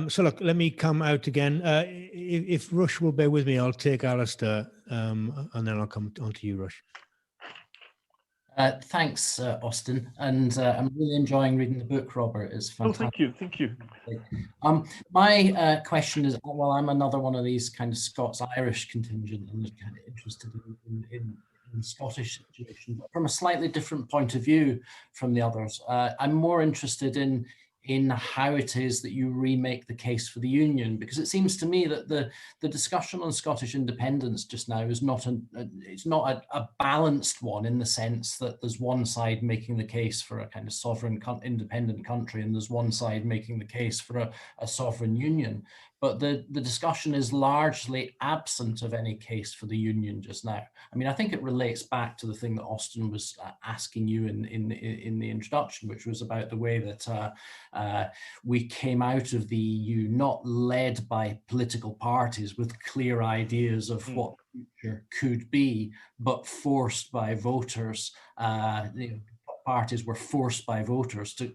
So look, let me come out again. If Rush will bear with me, I'll take Alistair, and then I'll come on to you, Rush. Thanks, Austin, and I'm really enjoying reading the book, Robert. It's fantastic. Oh, thank you. My question is, well, I'm another one of these kind of Scots-Irish contingent, and kind of interested in the Scottish situation, but from a slightly different point of view from the others. I'm more interested in in how it is that you remake the case for the union, because it seems to me that the discussion on Scottish independence just now is not a balanced one, in the sense that there's one side making the case for a kind of sovereign independent country, and there's one side making the case for a sovereign union. But the discussion is largely absent of any case for the union just now. I mean, I think it relates back to the thing that Austin was asking you in the introduction, which was about the way that we came out of the EU not led by political parties with clear ideas of what the future could be, but forced by voters. Parties were forced by voters to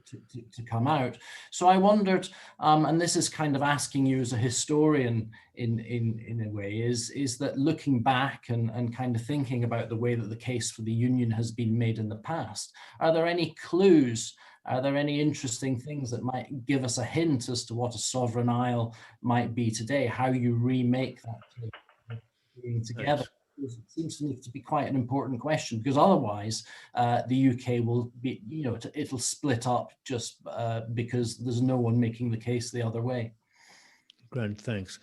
come out. So I wondered, and this is kind of asking you as a historian in a way, is that looking back and kind of thinking about the way that the case for the union has been made in the past, are there any clues? Are there any interesting things that might give us a hint as to what a sovereign isle might be today, how you remake that together? Thanks. It seems to me to be quite an important question, because otherwise the UK will be, it'll split up just because there's no one making the case the other way. Grant, thanks.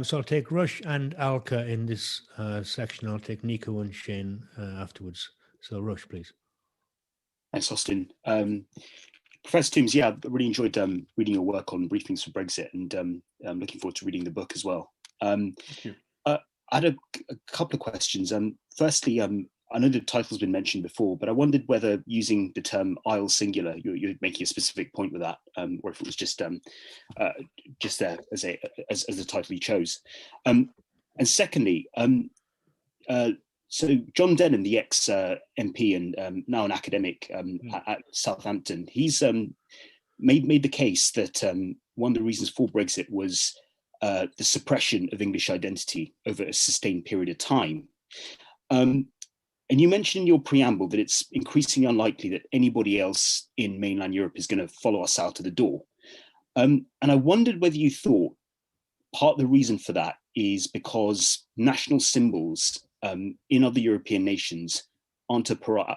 So I'll take Rush and Alka in this section. I'll take Nico and Shane afterwards. So Rush, please. Thanks, Austin. Professor Toombs, yeah, I really enjoyed reading your work on briefings for Brexit, and I'm looking forward to reading the book as well. Thank you. I had a couple of questions. Firstly, I know the title's been mentioned before, but I wondered whether using the term isle singular, you're making a specific point with that, or if it was just there as the title you chose. And secondly, so John Denham, the ex-MP and now an academic at Southampton, he's made the case that one of the reasons for Brexit was the suppression of English identity over a sustained period of time. And you mentioned in your preamble that it's increasingly unlikely that anybody else in mainland Europe is going to follow us out of the door. And I wondered whether you thought part of the reason for that is because national symbols in other European nations aren't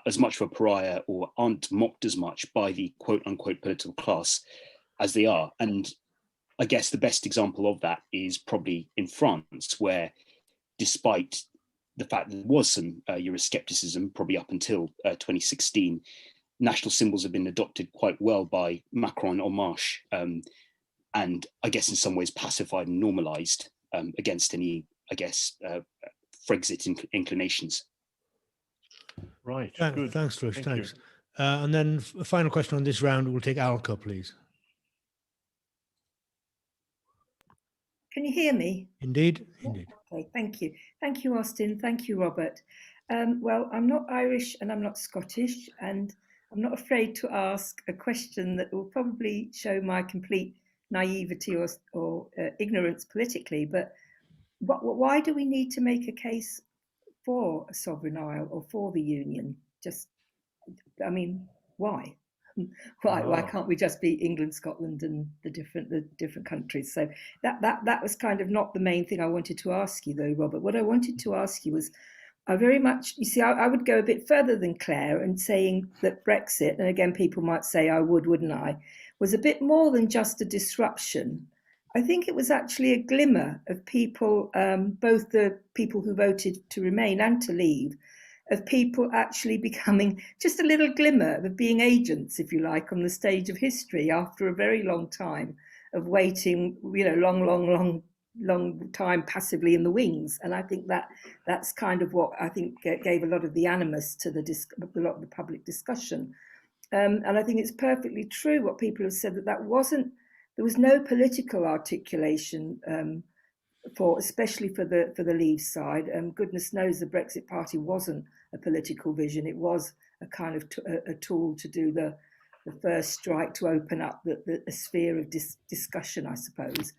as much of a pariah, or aren't mocked as much by the quote unquote political class as they are. And I guess the best example of that is probably in France, where despite the fact that there was some Euroscepticism probably up until 2016, national symbols have been adopted quite well by Macron en marche, and I guess in some ways pacified and normalised against any, I guess, Brexit inclinations. Right, Good. Thanks, Rush, thanks. And then a final question on this round, we'll take Alka, please. Can you hear me? Indeed. Okay, thank you. Thank you, Austin. Thank you, Robert. Well, I'm not Irish and I'm not Scottish, and I'm not afraid to ask a question that will probably show my complete naivety or ignorance politically, but why do we need to make a case for a sovereign isle or for the union? I mean, why? Why can't we just be England, Scotland, and the different countries? So that was kind of not the main thing I wanted to ask you, though, Robert. What I wanted to ask you was, I very much, you see, I would go a bit further than Claire and saying that Brexit, and again, people might say I would, wouldn't I, was a bit more than just a disruption. I think it was actually a glimmer of people, both the people who voted to remain and to leave, of people actually becoming just a little glimmer of being agents, if you like, on the stage of history after a very long time of waiting, long time passively in the wings. And I think that's kind of what I think gave a lot of the animus to a lot of the public discussion. And I think it's perfectly true what people have said, there was no political articulation especially for the Leave side. Goodness knows the Brexit Party wasn't a political vision. It was a kind of a tool to do the first strike to open up the sphere of discussion, I suppose.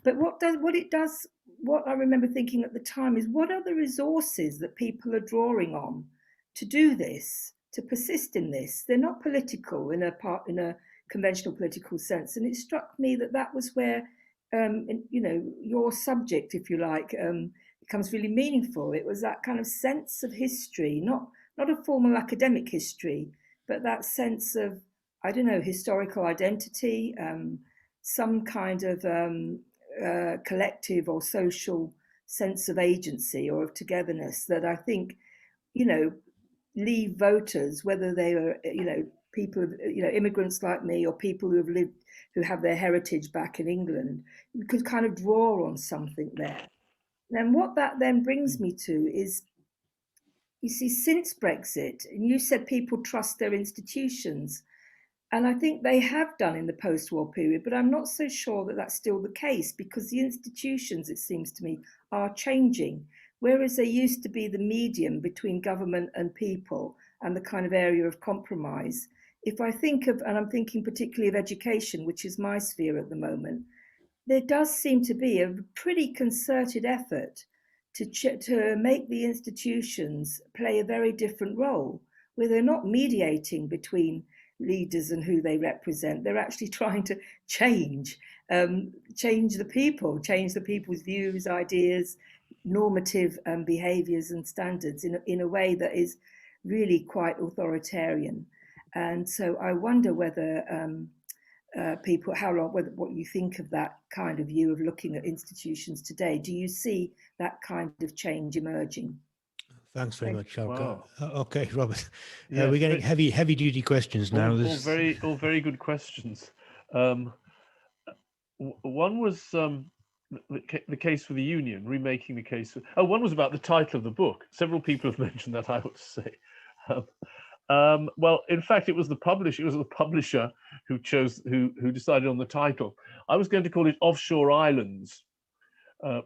But what I remember thinking at the time is, what are the resources that people are drawing on to do this, to persist in this? They're not political in a conventional political sense. And it struck me that was where your subject, if you like, becomes really meaningful. It was that kind of sense of history, not a formal academic history, but that sense of I don't know, historical identity, some kind of collective or social sense of agency or of togetherness that I think, you know, leave voters, whether they are, you know, people, you know, immigrants like me or people who have lived, who have their heritage back in England, could kind of draw on something there. And what that then brings me to is, you see, since Brexit, and you said people trust their institutions, and I think they have done in the post-war period, but I'm not so sure that that's still the case, because the institutions, it seems to me, are changing. Whereas they used to be the medium between government and people and the kind of area of compromise. If I think of, and I'm thinking particularly of education, which is my sphere at the moment, there does seem to be a pretty concerted effort to make the institutions play a very different role, where they're not mediating between leaders and who they represent. They're actually trying to change the people, change the people's views, ideas, normative behaviours and standards in a way that is really quite authoritarian. And so I wonder whether what you think of that kind of view of looking at institutions today. Do you see that kind of change emerging? Thanks very much, Shalka. Wow. Okay, Robert. Yes, we're getting heavy duty questions now. All very good questions. One was the case for the union, remaking the case. One was about the title of the book. Several people have mentioned that, I would say. Well, in fact, it was the publisher who decided on the title. I was going to call it Offshore Islands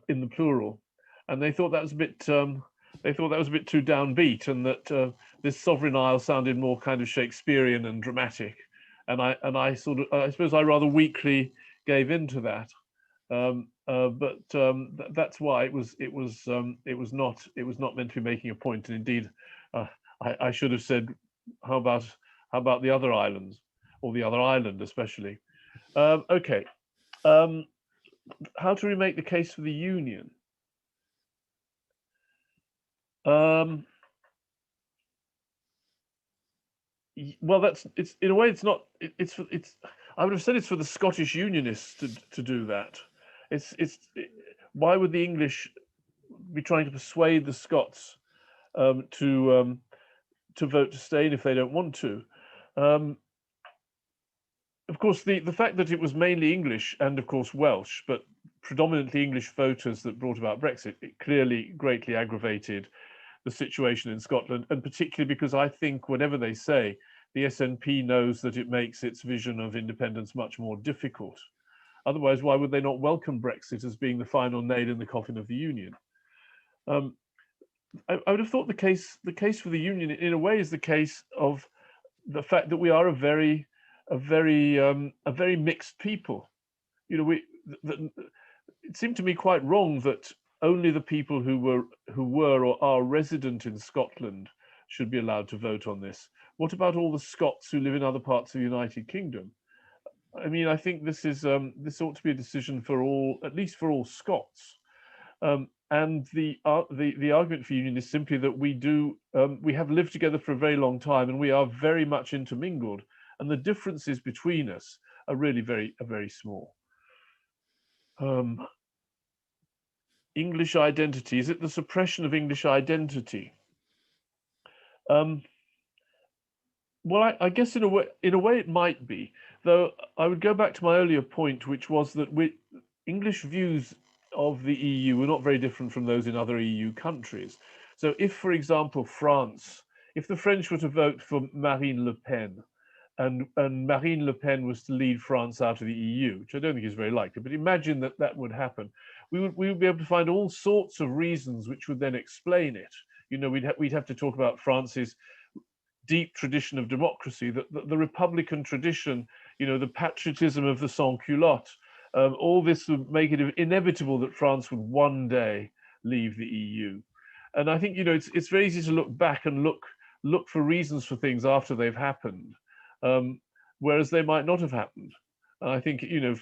in the plural, and they thought that was a bit too downbeat, and that this sovereign isle sounded more kind of Shakespearean and dramatic, and I suppose I rather weakly gave into that. That's why it was not meant to be making a point, and indeed I should have said, how about the other islands, or the other island especially. Okay, how to remake the case for the union. Well, it's in a way it's not. I would have said it's for the Scottish Unionists to do that. Why would the English be trying to persuade the Scots to vote to stay in if they don't want to? Of course, the fact that it was mainly English and of course Welsh, but predominantly English voters that brought about Brexit, it clearly greatly aggravated the situation in Scotland, and particularly because I think whatever they say, the SNP knows that it makes its vision of independence much more difficult. Otherwise, why would they not welcome Brexit as being the final nail in the coffin of the union? I would have thought the case for the union, in a way, is the case of the fact that we are a very mixed people. You know, it seemed to me quite wrong that only the people who were or are resident in Scotland should be allowed to vote on this. What about all the Scots who live in other parts of the United Kingdom? I mean, I think this ought to be a decision for all, at least for all Scots. And the argument for union is simply that we have lived together for a very long time, and we are very much intermingled, and the differences between us are really very small. English identity, is it the suppression of English identity? Well, I guess in a way it might be, though I would go back to my earlier point, which was that English views of the EU were not very different from those in other EU countries. So if, for example, if the French were to vote for Marine Le Pen, and Marine Le Pen was to lead France out of the EU, which I don't think is very likely, but imagine that would happen, we would be able to find all sorts of reasons which would then explain it. You know, we'd have to talk about France's deep tradition of democracy, the Republican tradition, you know, the patriotism of the sans-culottes. All this would make it inevitable that France would one day leave the EU. And I think, you know, it's very easy to look back and look for reasons for things after they've happened, whereas they might not have happened. And I think, you know,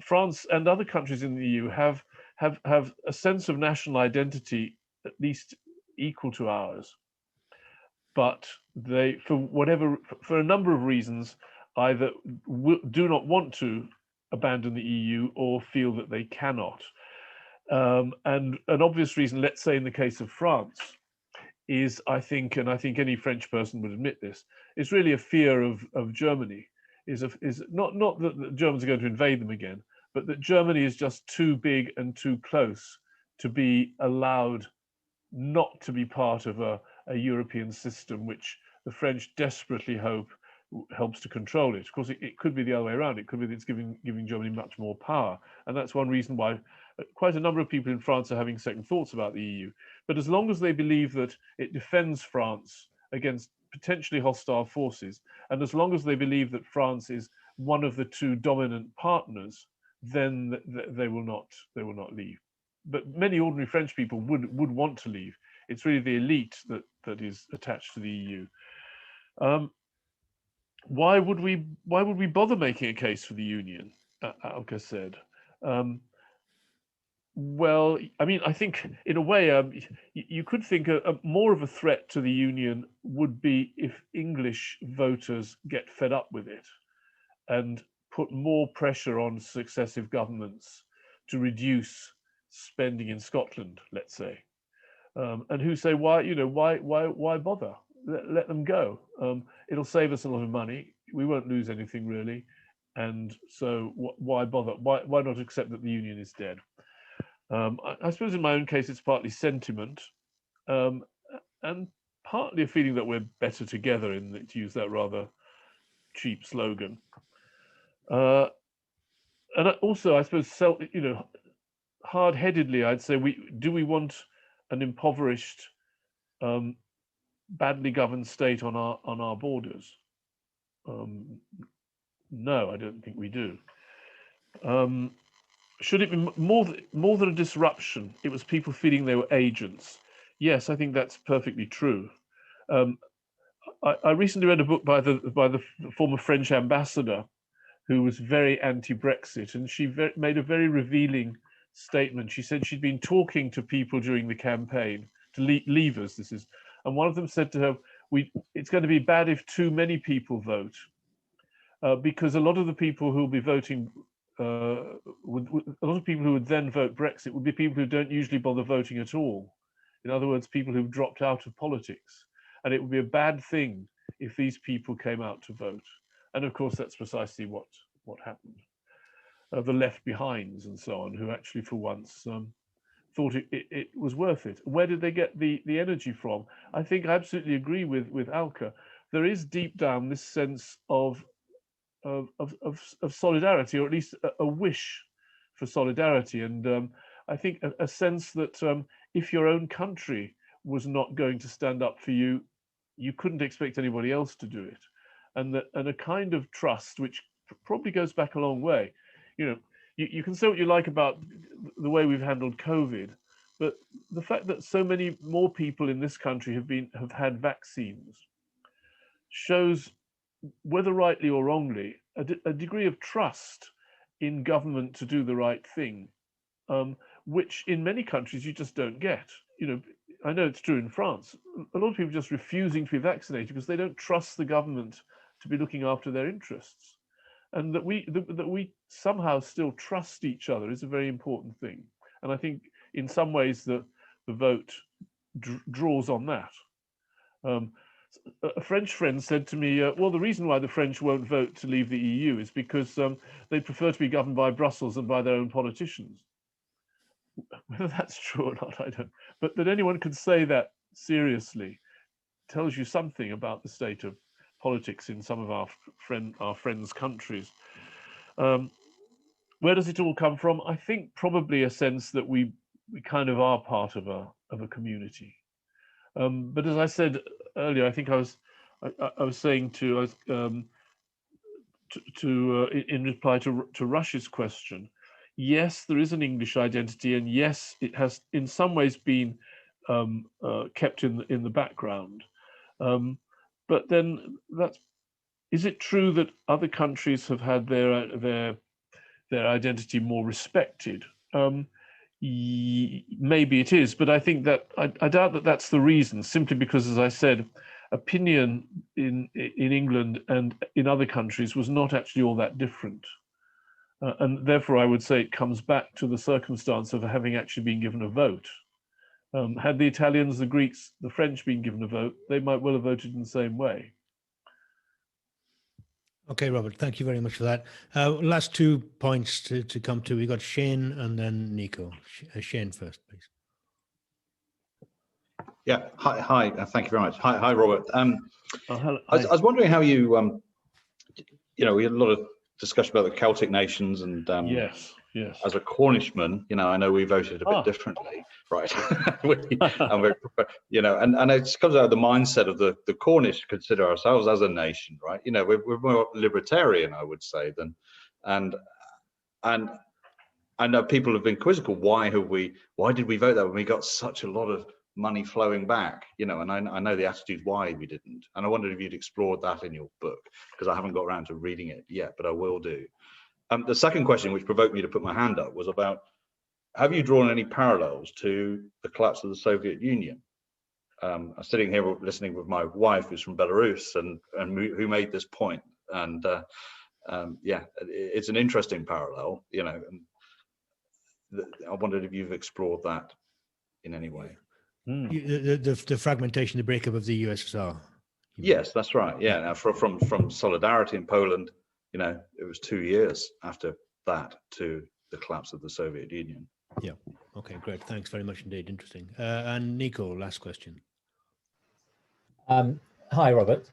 France and other countries in the EU have a sense of national identity at least equal to ours. But they, for a number of reasons, either do not want to abandon the EU or feel that they cannot. And an obvious reason, let's say in the case of France, is I think any French person would admit this, is really a fear of Germany. Is not that the Germans are going to invade them again, but that Germany is just too big and too close to be allowed not to be part of a European system, which the French desperately hope helps to control it. Of course, it could be the other way around. It could be that it's giving Germany much more power. And that's one reason why quite a number of people in France are having second thoughts about the EU. But as long as they believe that it defends France against potentially hostile forces, and as long as they believe that France is one of the two dominant partners, then they will not leave. But many ordinary French people would want to leave. It's really the elite that is attached to the EU. Why would we bother making a case for the Union? Alka said. Well, I mean, I think in a way, you could think more of a threat to the Union would be if English voters get fed up with it and put more pressure on successive governments to reduce spending in Scotland, let's say, and who say, why bother? Let them go. It'll save us a lot of money. We won't lose anything really, and so why bother? Why not accept that the Union is dead? I suppose in my own case, it's partly sentiment, and partly a feeling that we're better together, to use that rather cheap slogan. And also, I suppose, hard-headedly, I'd say, do we want an impoverished, badly governed state on our borders? No, I don't think we do. Should it be more than a disruption? It was people feeling they were agents. Yes, I think that's perfectly true. I recently read a book by the former French ambassador, who was very anti-Brexit, and she made a very revealing statement. She said she'd been talking to people during the campaign, to leavers, this is, and one of them said to her, it's going to be bad if too many people vote, because a lot of the people who will be voting, a lot of people who would then vote Brexit would be people who don't usually bother voting at all. In other words, people who've dropped out of politics. And it would be a bad thing if these people came out to vote. And of course, that's precisely what happened. The left behinds and so on, who actually for once thought it was worth it. Where did they get the energy from? I think I absolutely agree with Alka. There is deep down this sense of solidarity, or at least a wish for solidarity. And I think a sense that if your own country was not going to stand up for you, you couldn't expect anybody else to do it. And a kind of trust, which probably goes back a long way. You can say what you like about the way we've handled COVID, but the fact that so many more people in this country have had vaccines shows, whether rightly or wrongly, a degree of trust in government to do the right thing, which in many countries you just don't get. I know it's true in France. A lot of people are just refusing to be vaccinated because they don't trust the government to be looking after their interests. And that we somehow still trust each other is a very important thing. And I think in some ways the vote draws on that. A French friend said to me, well, the reason why the French won't vote to leave the EU is because they prefer to be governed by Brussels and by their own politicians. Whether that's true or not, I don't. But that anyone could say that seriously tells you something about the state of politics in some of our friends' countries. Where does it all come from? I think probably a sense that we kind of are part of a community. But as I said earlier, I think I was saying in reply to Rush's question, yes, there is an English identity, and yes, it has in some ways been kept in the background. But then is it true that other countries have had their identity more respected? Maybe it is, but I think that I doubt that that's the reason, simply because, as I said, opinion in England and in other countries was not actually all that different. And therefore, I would say it comes back to the circumstance of having actually been given a vote. Had the Italians, the Greeks, the French been given a vote, they might well have voted in the same way. Okay, Robert, thank you very much for that. Last 2 points to come to. We got Shane and then Nico. Shane first, please. Yeah, hi, thank you very much. Hi, Robert. Hello, I was wondering how you, we had a lot of discussion about the Celtic nations and yes. As a Cornishman, I know we voted a bit differently, right? I'm very, and it just comes out of the mindset of the Cornish consider ourselves as a nation, right? We're more libertarian, I would say, and I know people have been quizzical. Why did we vote that when we got such a lot of money flowing back? And I know the attitude why we didn't. And I wondered if you'd explored that in your book, because I haven't got around to reading it yet, but I will do. The second question, which provoked me to put my hand up, was about, have you drawn any parallels to the collapse of the Soviet Union? I'm sitting here listening with my wife, who's from Belarus, and who made this point. And it's an interesting parallel, and I wondered if you've explored that in any way. The fragmentation, the breakup of the USSR. Yes, that's right. Yeah, now from Solidarity in Poland, it was 2 years after that to the collapse of the Soviet Union. Yeah. Okay, great. Thanks very much indeed. Interesting. And Nico, last question. Hi, Robert.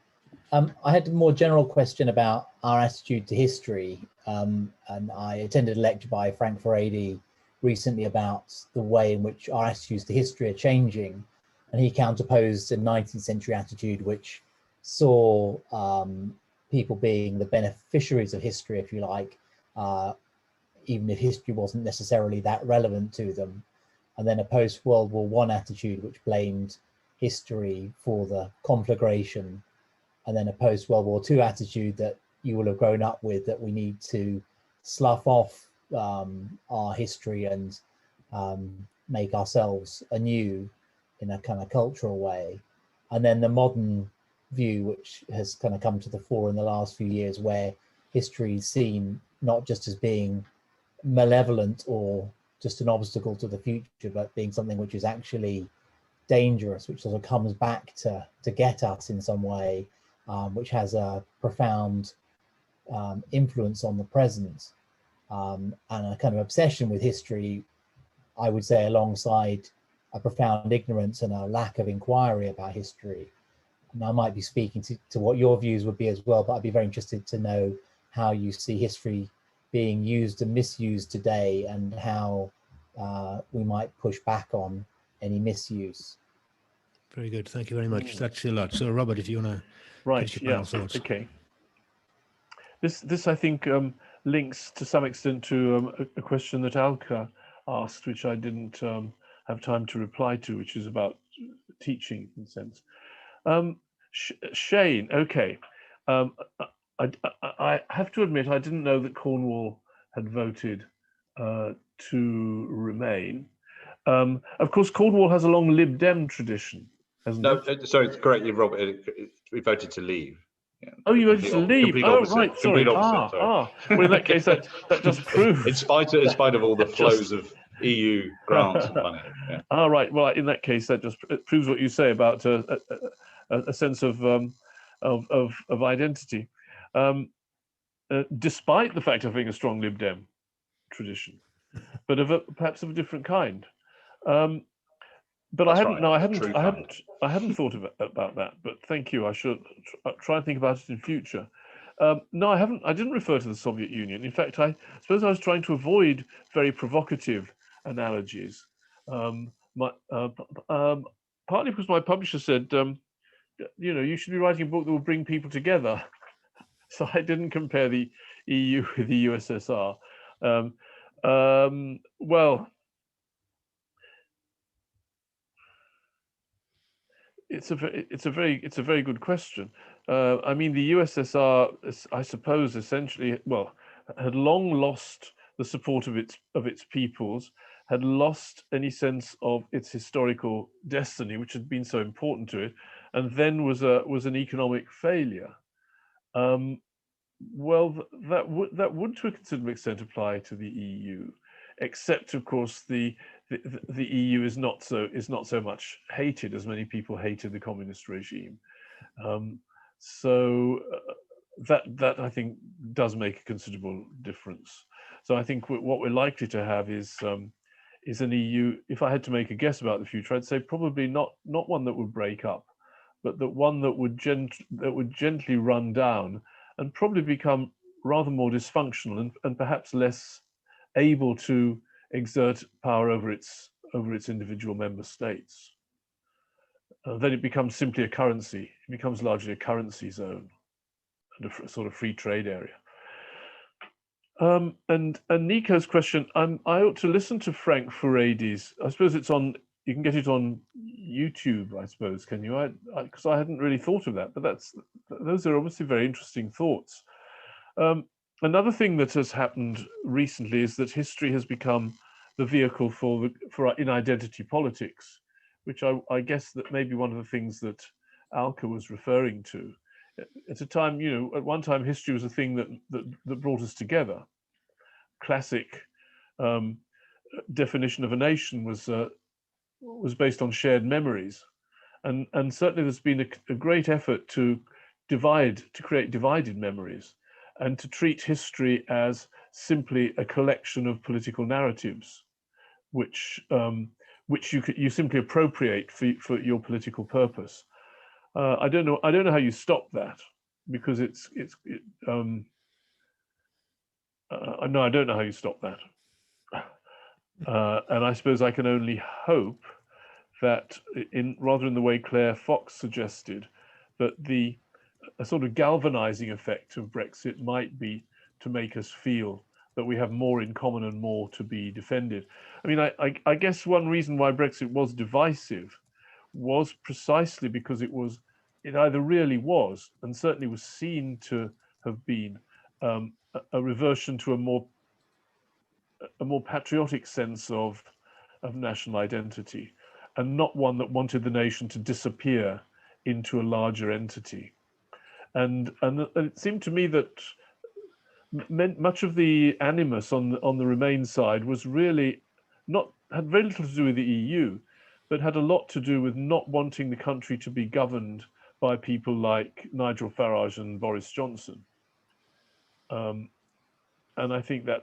I had a more general question about our attitude to history. And I attended a lecture by Frank Furedi recently about the way in which our attitudes to history are changing. And he counterposed a 19th century attitude which saw people being the beneficiaries of history, if you like, even if history wasn't necessarily that relevant to them. And then a post-World War I attitude which blamed history for the conflagration. And then a post-World War II attitude that you will have grown up with, that we need to slough off our history and make ourselves anew in a kind of cultural way. And then the modern view, which has kind of come to the fore in the last few years, where history is seen not just as being malevolent or just an obstacle to the future, but being something which is actually dangerous, which sort of comes back to get us in some way, which has a profound influence on the present, and a kind of obsession with history, I would say, alongside a profound ignorance and a lack of inquiry about history. And I might be speaking to what your views would be as well, but I'd be very interested to know how you see history being used and misused today, and how we might push back on any misuse. Very good. Thank you very much. That's a lot. So, Robert, if you want to Right, yeah, thoughts. Okay. This I think links to some extent to a question that Alka asked, which I didn't have time to reply to, which is about teaching in a sense. Shane, okay. I have to admit, I didn't know that Cornwall had voted to remain. Of course, Cornwall has a long Lib Dem tradition, hasn't it? Sorry, correct you, Robert. We voted to leave. Yeah. Oh, you voted to leave. Oh, right. Sorry. Well, in that case, that just proves. in spite of all the flows of EU grants and money. Yeah. Right. Well, in that case, that just proves what you say about a sense of identity, despite the fact of having a strong Lib Dem tradition, but perhaps of a different kind. But I hadn't. Right. No, I hadn't thought about that. But thank you. I should try and think about it in future. No, I haven't. I didn't refer to the Soviet Union. In fact, I suppose I was trying to avoid very provocative analogies. Partly because my publisher said, you should be writing a book that will bring people together. So I didn't compare the EU with the USSR. Well. It's a very good question. I mean, the USSR, I suppose, essentially, had long lost the support of its peoples, had lost any sense of its historical destiny, which had been so important to it, and then was an economic failure. Well, that would to a considerable extent apply to the EU, except of course the EU is not so much hated as many people hated the communist regime. That I think does make a considerable difference. So I think what we're likely to have is an EU. If I had to make a guess about the future, I'd say probably not one that would break up, but that one that would gently run down and probably become rather more dysfunctional and perhaps less able to exert power over its individual member states. Then it becomes simply a currency. It becomes largely a currency zone and a sort of free trade area. And Nico's question, I ought to listen to Frank Furedi's. I suppose it's on. You can get it on YouTube, I suppose. Can you? Because I hadn't really thought of that. But those are obviously very interesting thoughts. Another thing that has happened recently is that history has become the vehicle for in identity politics, which I guess that may be one of the things that Alka was referring to. At a time, at one time, history was a thing that brought us together. Classic definition of a nation was based on shared memories, and certainly there's been a great effort to create divided memories, and to treat history as simply a collection of political narratives, which you simply appropriate for your political purpose. I don't know how you stop that, because no, I don't know how you stop that. And I suppose I can only hope that rather in the way Claire Fox suggested, that a sort of galvanizing effect of Brexit might be to make us feel that we have more in common and more to be defended. I mean, I guess one reason why Brexit was divisive was precisely because it either really was, and certainly was seen to have been, a reversion to a more patriotic sense of national identity, and not one that wanted the nation to disappear into a larger entity. And it seemed to me that much of the animus on the Remain side was really had very little to do with the EU, but had a lot to do with not wanting the country to be governed by people like Nigel Farage and Boris Johnson. And I think that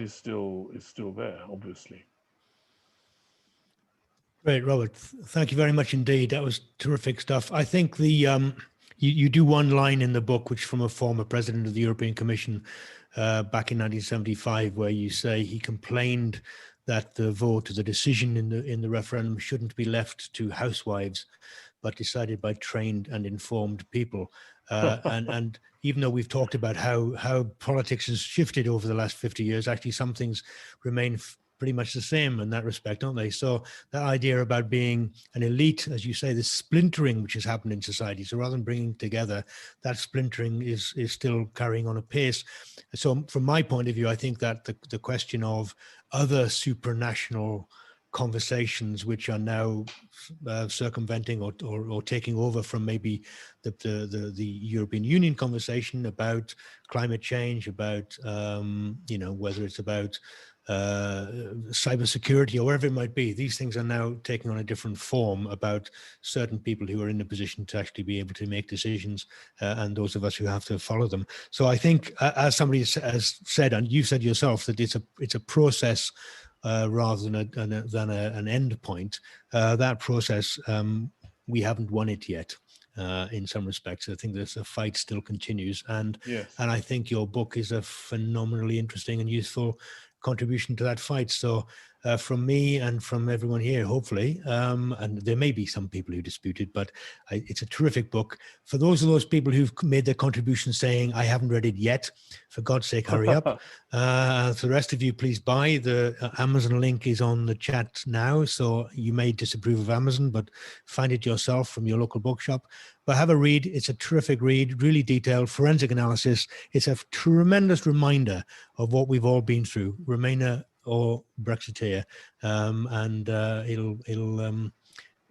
is still there, obviously. Great, Robert. Thank you very much indeed. That was terrific stuff. I think you do one line in the book, which from a former president of the European Commission back in 1975, where you say he complained that the vote or the decision in the referendum shouldn't be left to housewives, but decided by trained and informed people. And even though we've talked about how politics has shifted over the last 50 years, actually some things remain pretty much the same in that respect, don't they? So that idea about being an elite, as you say, the splintering which has happened in society. So rather than bringing together, that splintering is still carrying on apace. So from my point of view, I think that the question of other supranational conversations which are now circumventing or taking over from maybe the European Union conversation about climate change, about whether it's about cybersecurity or whatever it might be. These things are now taking on a different form about certain people who are in a position to actually be able to make decisions, and those of us who have to follow them. So I think, as somebody has said, and you said yourself, that it's a process rather than an end point. That process, we haven't won it yet. In some respects, I think the fight still continues, and yes. And I think your book is a phenomenally interesting and useful contribution to that fight. So from me and from everyone here, hopefully, and there may be some people who dispute it, but it's a terrific book. For those people who've made their contribution saying, I haven't read it yet, for God's sake, hurry up. For the rest of you, please buy. The Amazon link is on the chat now, so you may disapprove of Amazon, but find it yourself from your local bookshop. But have a read. It's a terrific read, really detailed, forensic analysis. It's a tremendous reminder of what we've all been through, Remainer or Brexiteer, and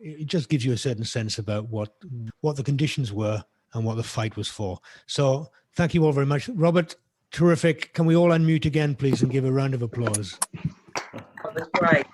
it just gives you a certain sense about what the conditions were and what the fight was for. So thank you all very much. Robert, terrific. Can we all unmute again, please, and give a round of applause? That was great.